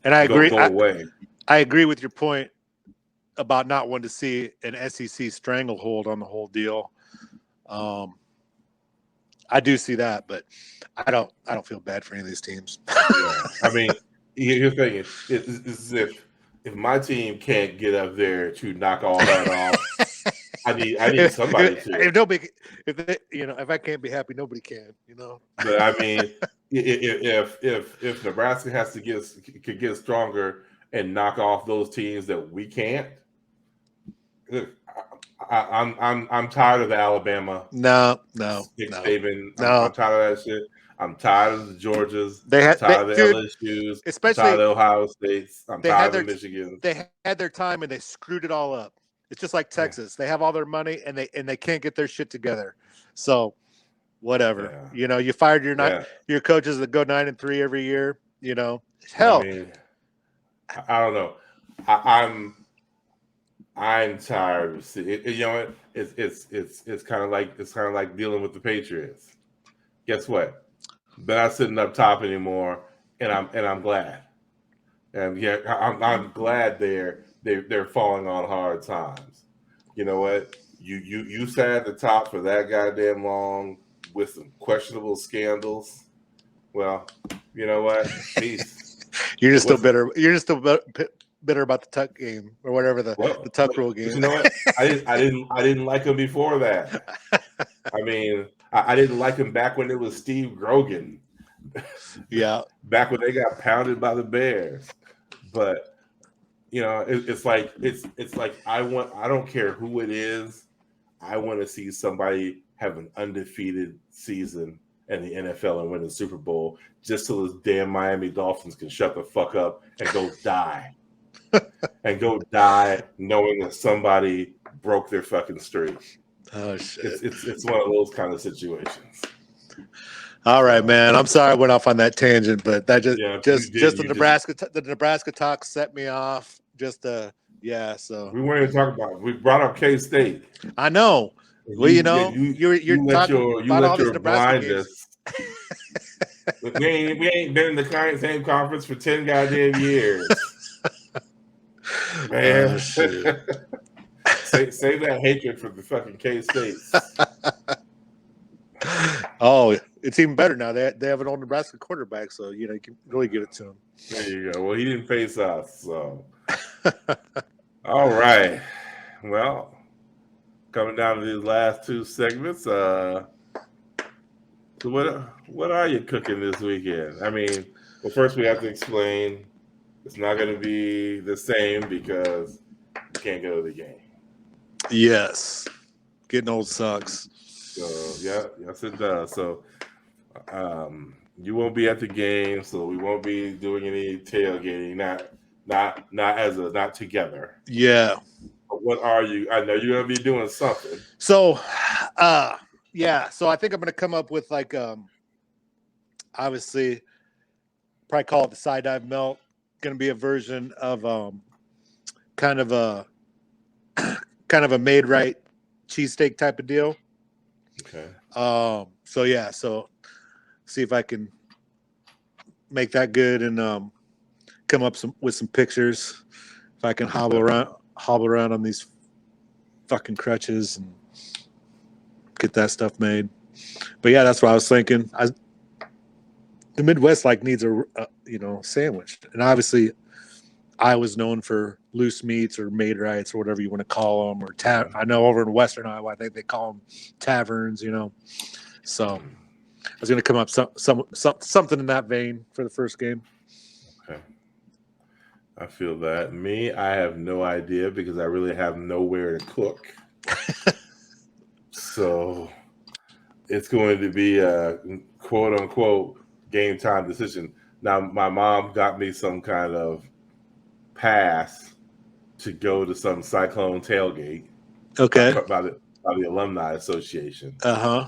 And I agree. Go away. I agree with your point about not wanting to see an SEC stranglehold on the whole deal. I do see that, but I don't feel bad for any of these teams. Yeah. I mean, here's the thing: is if my team can't get up there to knock all that off. I need somebody to. If I can't be happy, nobody can. But I mean, if Nebraska has to get stronger and knock off those teams that we can't, I'm tired of the Alabama. No. I'm tired of that shit. I'm tired of the Georgias. I'm tired of the LSU's. Especially I'm tired of the Ohio States. I'm tired of Michigan. They had their time and they screwed it all up. It's just like Texas. They have all their money and they can't get their shit together. So whatever. Yeah. You fired your coaches that go 9-3 every year. Hell. I mean, I don't know. I'm tired of seeing it. It's kind of like dealing with the Patriots. Guess what? They're not sitting up top anymore, and I'm glad. And I'm glad they're falling on hard times. You know what? You sat at the top for that goddamn long with some questionable scandals. Well, you know what? Peace. You're just still bitter. You're just still bitter about the tuck game or whatever the tuck rule game. You know what? I didn't like him before that. I mean, I didn't like him back when it was Steve Grogan. Yeah. Back when they got pounded by the Bears. But you know, it's like I don't care who it is. I want to see somebody have an undefeated season in the NFL and win the Super Bowl just so those damn Miami Dolphins can shut the fuck up and go die. And go die knowing that somebody broke their fucking streak. Oh shit! It's one of those kind of situations. All right, man. I'm sorry I went off on that tangent, but that just the Nebraska talk set me off. So we weren't even talking about it. We brought up K-State. I know. Well, you're talking about all these Nebraska games. we ain't been in the same conference for 10 goddamn years. Man, save that hatred for the fucking K-State. Oh, it's even better now. They have an old Nebraska quarterback, so you can really give it to him. There you go. Well, he didn't face us, so. All right. Well, coming down to these last two segments. So what are you cooking this weekend? I mean, well, first we have to explain it's not going to be the same because you can't go to the game. Yes. Getting old sucks. So, yes, it does. So, you won't be at the game, so we won't be doing any tailgating. Not together. Yeah. But what are you? I know you're going to be doing something. So, So I think I'm going to come up with obviously, probably call it the side dive melt. Going to be a version of kind of a made right cheesesteak type of deal. Okay. So see if I can make that good and come up with some pictures. If I can hobble around on these fucking crutches and get that stuff made. But yeah, that's what I was thinking. The Midwest needs a sandwich, and obviously, I was known for loose meats or made rights or whatever you want to call them, or I know over in Western Iowa, I think they call them taverns. So I was going to come up something in that vein for the first game. Okay, I feel that. I have no idea because I really have nowhere to cook. So it's going to be a quote unquote game time decision. Now, my mom got me some kind of pass to go to some Cyclone tailgate. Okay. By the Alumni Association. Uh-huh.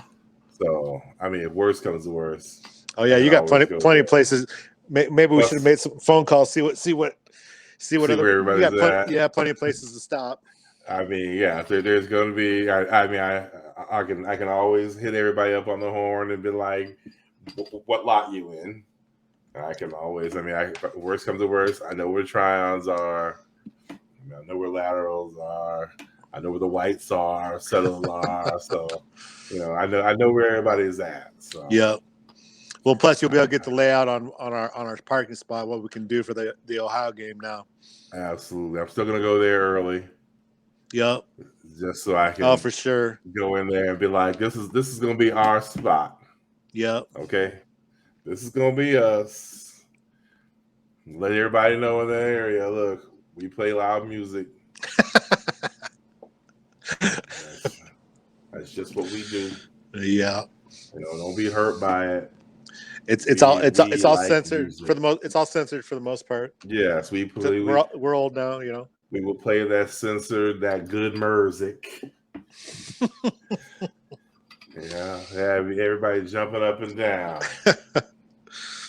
So, I mean, if worse comes to worse. Oh yeah, you got plenty of places. Maybe we should have made some phone calls. See what other everybody's at. Yeah, plenty of places to stop. I mean, yeah, there's going to be. I can always hit everybody up on the horn and be like, "What lot you in?" I can always. Worst comes to worst, I know where try-ons are. I know where laterals are. I know where the whites are, settles are. So, I know where everybody's at. So yeah. Well, plus you'll be able to get the layout on our parking spot. What we can do for the Ohio game now. Absolutely, I'm still gonna go there early. Yep. Just so I can. Oh, for sure. Go in there and be like, this is gonna be our spot. Yep. Okay. This is gonna be us. Let everybody know in the area. Look, we play loud music. That's just what we do. Yeah. Don't be hurt by it. It's all censored music. For the most. It's all censored for the most part. Yes, we're old now. We will play that censored, that good music. Have everybody jumping up and down.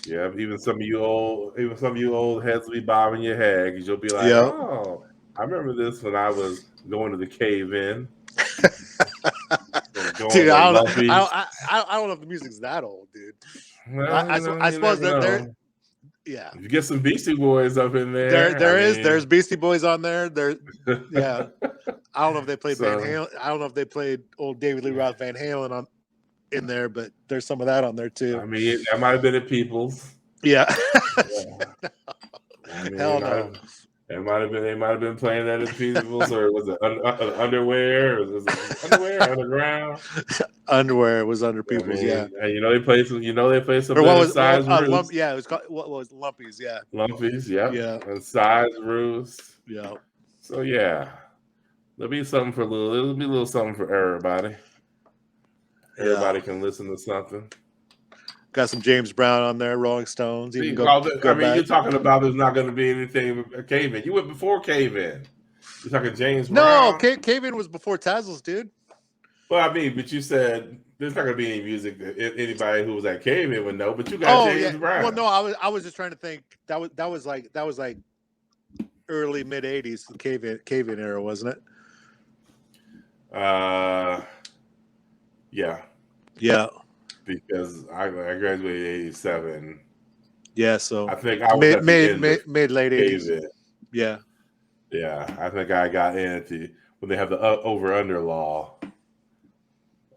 Yeah, even some of you old heads will be bobbing your head because you'll be like, "Oh, I remember this when I was going to the cave-in." Dude, I don't know if the music's that old, dude. Well, I suppose they're yeah. If you get some Beastie Boys up in there, there's Beastie Boys on there. Yeah. I don't know if they played Van Halen. I don't know if they played old David Lee Roth Van Halen in there, but there's some of that on there too. I mean, that might have been at People's. Yeah. I mean, Hell no. They might have been playing that at People's, or was it underwear? Or was it underwear underground? Underwear was under I people's, mean, and they play some. They play some Or what of was Size lump? Roost. Yeah, it was called what was Lumpies? Yeah, Lumpies, yep, yeah, and Size Roost. yeah. So yeah, there'll be something for It'll be a little something for everybody. Everybody can listen to something. Got some James Brown on there, Rolling Stones. See, Even I mean, back. you're talking about there's not going to be anything Cave-In. You went before Cave-In. You're talking James No, Brown. Cave-In was before Tazzles, dude. Well, I mean, but you said there's not going to be any music that anybody who was at Cave-In would know. But you got James Brown. Well, no, I was just trying to think. That was like early mid '80s, the Cave-In era, wasn't it? Yeah. Yeah. Because I graduated in '87. Yeah, so I think I was mid late '80s. Yeah. Yeah, I think I got in when they have the over under law.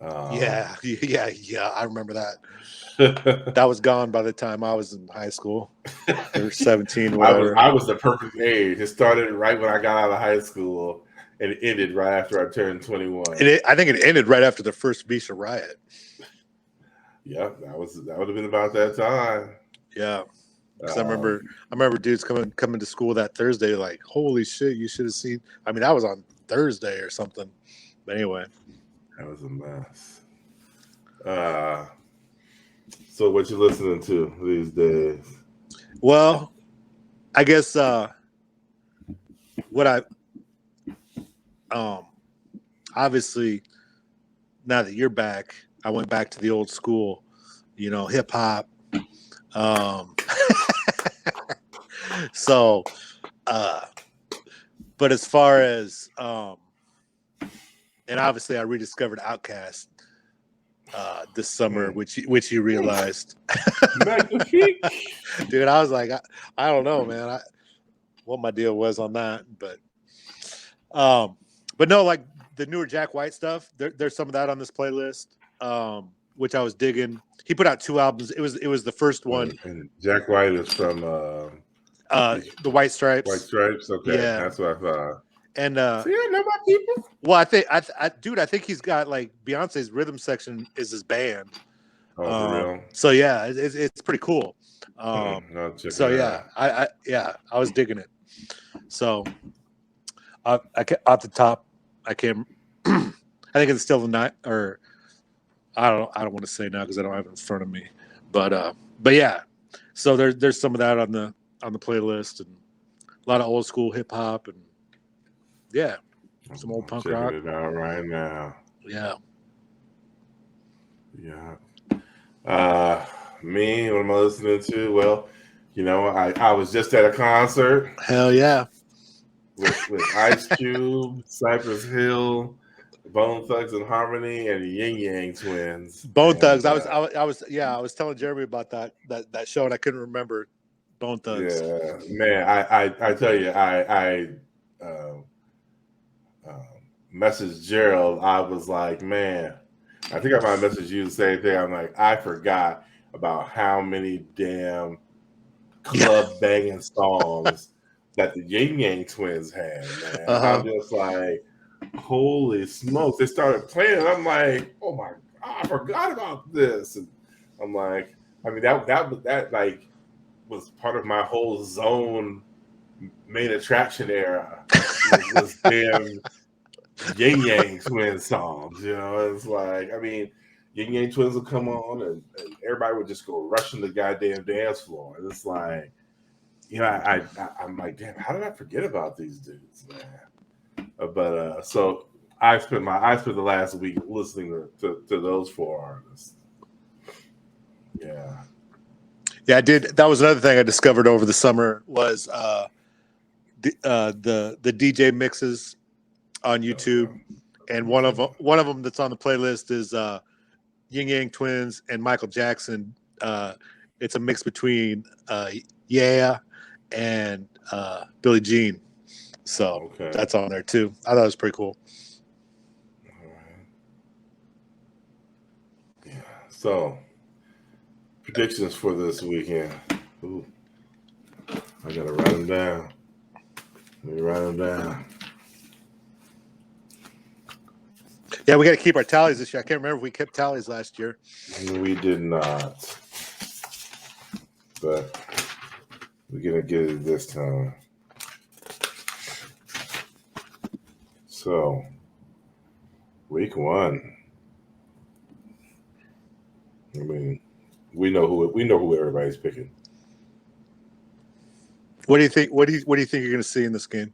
Yeah. I remember that. That was gone by the time I was in high school, or 17, whatever. I was the perfect age. It started right when I got out of high school, and it ended right after I turned 21. I think it ended right after the first Visa riot. Yep, that would have been about that time. Yeah, because I remember dudes coming to school that Thursday, like, holy shit, you should have seen. I mean, that was on Thursday or something. But anyway, that was a mess. So what you listening to these days? Well, I guess what I obviously, now that you're back, I went back to the old school, hip hop. So, but as far as and obviously I rediscovered Outkast this summer, which you realized. Dude, I was like, I don't know, man. What my deal was on that, but no, like the newer Jack White stuff. There's some of that on this playlist, which I was digging. He put out 2 albums. It was the first one. And Jack White is from the White Stripes. White Stripes, okay, yeah. That's what I thought. And see, I know my people. Well, I think he's got like Beyonce's rhythm section is his band. Oh, for real? So yeah, it's pretty cool. So yeah, I was digging it. So off the top, I can't. I think it's still the night, or I don't want to say now because I don't have it in front of me. But yeah, so there's some of that on the playlist, and a lot of old school hip hop, and yeah, some old punk rock. Checking it out right now. Yeah. Me, what am I listening to? Well, I was just at a concert. Hell yeah. With Ice Cube, Cypress Hill, Bone Thugs and Harmony, and the Yin Yang Twins. Bone Thugs. I was telling Jeremy about that show, and I couldn't remember Bone Thugs. Yeah, man. I tell you, I messaged Gerald. I was like, man, I think I might message you the same thing. I'm like, I forgot about how many damn club banging songs that the Yin Yang Twins had, man. I'm just like, holy smokes. They started playing, and I'm like, oh my God, I forgot about this. And I'm like, I mean, that like was part of my whole Zone main attraction era. was damn Yin Yang Twins songs, It's like, I mean, Yin Yang Twins would come on, and everybody would just go rushing the goddamn dance floor. And it's like, I'm like, damn, how did I forget about these dudes, man? But so I spent the last week listening to those 4 artists. Yeah. Yeah, I did. That was another thing I discovered over the summer was the DJ mixes on YouTube, and one of them that's on the playlist is Yin Yang Twins and Michael Jackson. It's a mix between Yeah and Billie Jean, so that's on there too. I thought it was pretty cool. Yeah. So predictions for this weekend. Ooh, I gotta write them down. Let me write them down. Yeah, we got to keep our tallies this year. I can't remember if we kept tallies last year. We did not. But we're going to get it this time. So, week 1. I mean, we know who everybody's picking. What do you think? What do you think you're going to see in this game?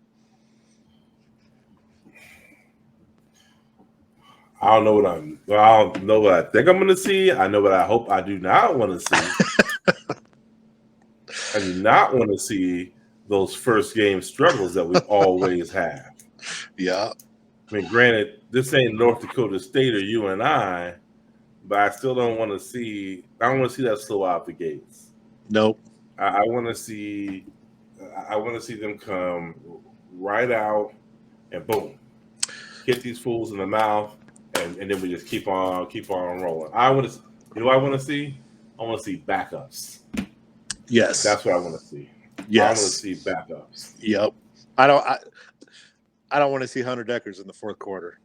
I don't know what I think I'm going to see. I know what I hope I do not want to see. I do not want to see those first game struggles that we always have. Yeah. I mean, granted, this ain't North Dakota State or UNI, but I still don't want to see. I don't want to see that slow out the gates. Nope. I want to see. I want to see them come right out and boom, hit these fools in the mouth, and then we just keep on rolling. I want to. You know what I want to see? I want to see backups. Yes, that's what I want to see. Yes, I want to see backups. Yep. I don't want to see Hunter Deckers in the fourth quarter.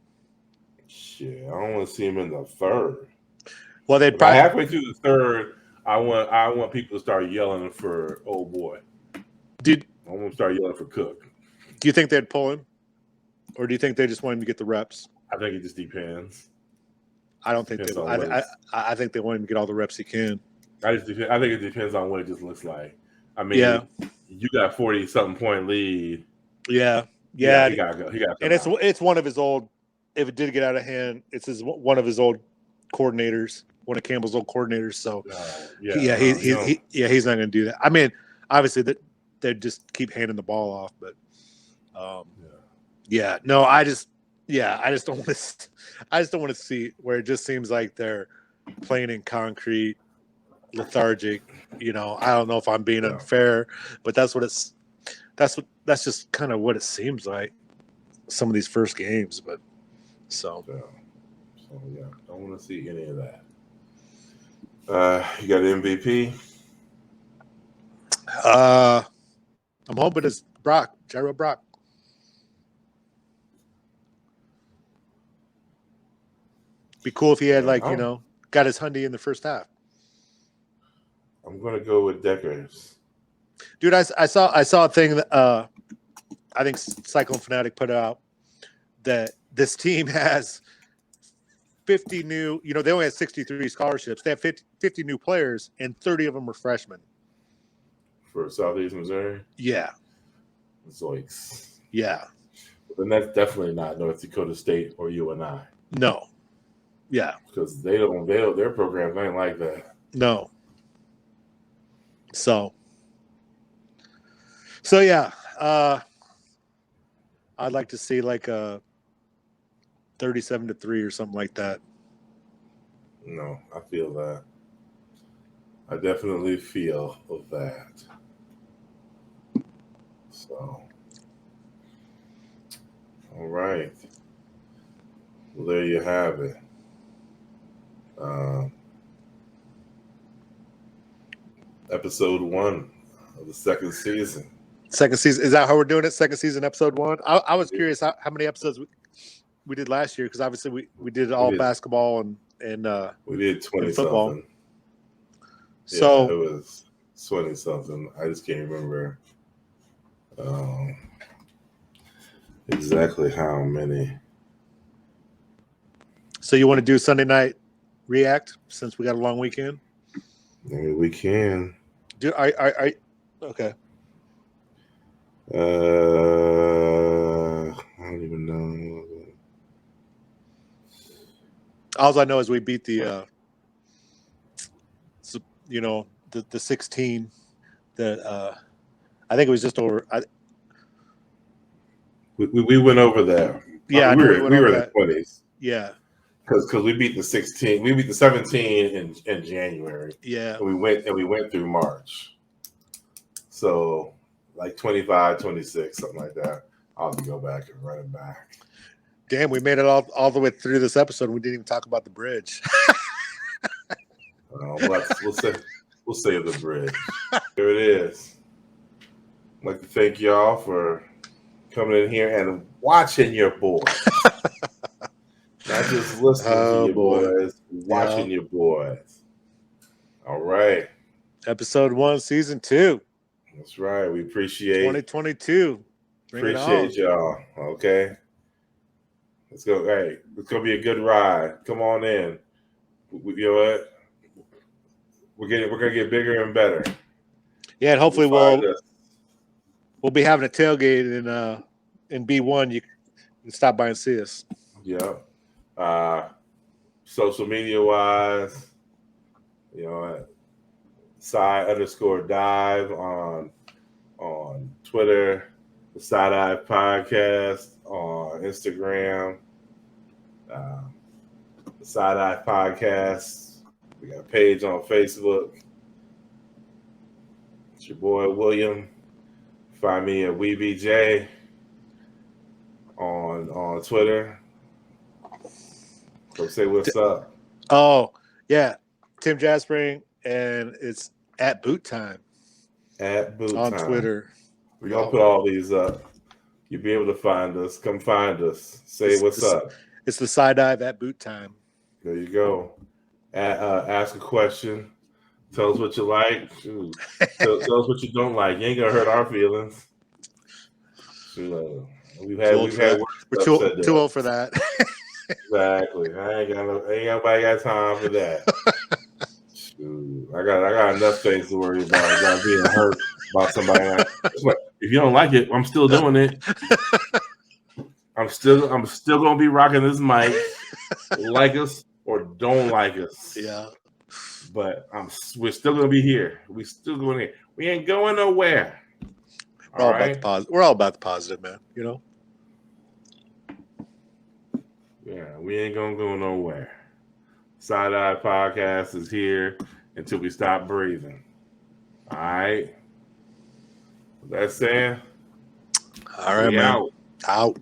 Shit, I don't want to see him in the third. Well, they'd probably halfway through the third. I want people to start yelling for old boy. Dude, I want to start yelling for Cook. Do you think they'd pull him, or do you think they just want him to get the reps? I think it just depends. I don't think they. I think they want him to get all the reps he can. I think it depends on what it just looks like. I mean, you got 40-something point lead. Yeah. He got to go. And it's one of his old. If it did get out of hand, it's one of his old coordinators, one of Campbell's old coordinators. So he's not going to do that. I mean, obviously they just keep handing the ball off, but no, I just don't want to. I just don't want to see where it just seems like they're playing in concrete, lethargic. You know, I don't know if I'm being unfair, but that's just kind of what it seems like. Some of these first games, but so don't want to see any of that. You got an MVP? I'm hoping it's Jairo Brock. Be cool if he had got his Hyundai in the first half. I'm gonna go with Deckers. Dude, I saw a thing that I think Cyclone Fanatic put out that this team has 50 new. You know, they only had 63 scholarships. They have 50 new players, and 30 of them were freshmen. For Southeast Missouri? Yeah. Zoinks. Yeah. Then that's definitely not North Dakota State or UNI. No. Yeah. Because their programs ain't like that. No. So yeah. I'd like to see like a 37-3 or something like that. No, I feel that. I definitely feel that. So, all right. Well, there you have it. Episode 1 of the second season. Second season. Is that how we're doing it? Second season, episode 1? I was curious how many episodes we did last year, because obviously we did all basketball and we did 20 football. Something. So it was 20 something. I just can't remember exactly how many. So you want to do Sunday night react since we got a long weekend? Maybe we can. I okay. I don't even know. All I know is we beat the the 16 that I think it was just over. We went over there. Yeah, we were in the 20s. Yeah, because we beat the 16. We beat the 17 in January. Yeah, and we went through March. So like 25, 26, something like that. I'll have to go back and run it back. Damn, we made it all the way through this episode. We didn't even talk about the bridge. We'll save the bridge. Here it is. I'd like to thank y'all for coming in here and watching your boys. Not just listening to your boys, watching your boys. All right. Episode 1, season 2. That's right. We appreciate 2022. Appreciate y'all. Okay. Let's go. Hey, it's gonna be a good ride. Come on in. You know what? We're gonna get bigger and better. Yeah, and hopefully we'll be having a tailgate in B1. You can stop by and see us. Yeah. Social media wise, you know, @side_dive on Twitter, the Side Eye Podcast on Instagram, the Side Eye Podcast. We got a page on Facebook. It's your boy William. Find me at WeBJ on Twitter. Come say what's up. Oh, yeah. Tim Jaspering, and it's @Boot Time. @Boot on Time. Twitter. We're going to put all these up. You'll be able to find us. Come find us. Say what's up. It's the Side Dive @Boot Time. There you go. Ask a question. Tell us what you like. Tell us what you don't like. You ain't going to hurt our feelings. We've had We're too old for that. Exactly. Ain't nobody got time for that. Shoot. I got enough things to worry about. Not being hurt about somebody. Like, if you don't like it, I'm still doing it. I'm still gonna be rocking this mic. Like us or don't like us. Yeah. But we're still gonna be here. We still going here. We ain't going nowhere. We're all about the positive, man. You know. Yeah, we ain't gonna go nowhere. Side Eye Podcast is here until we stop breathing. All right. With that said, all right, man. Out.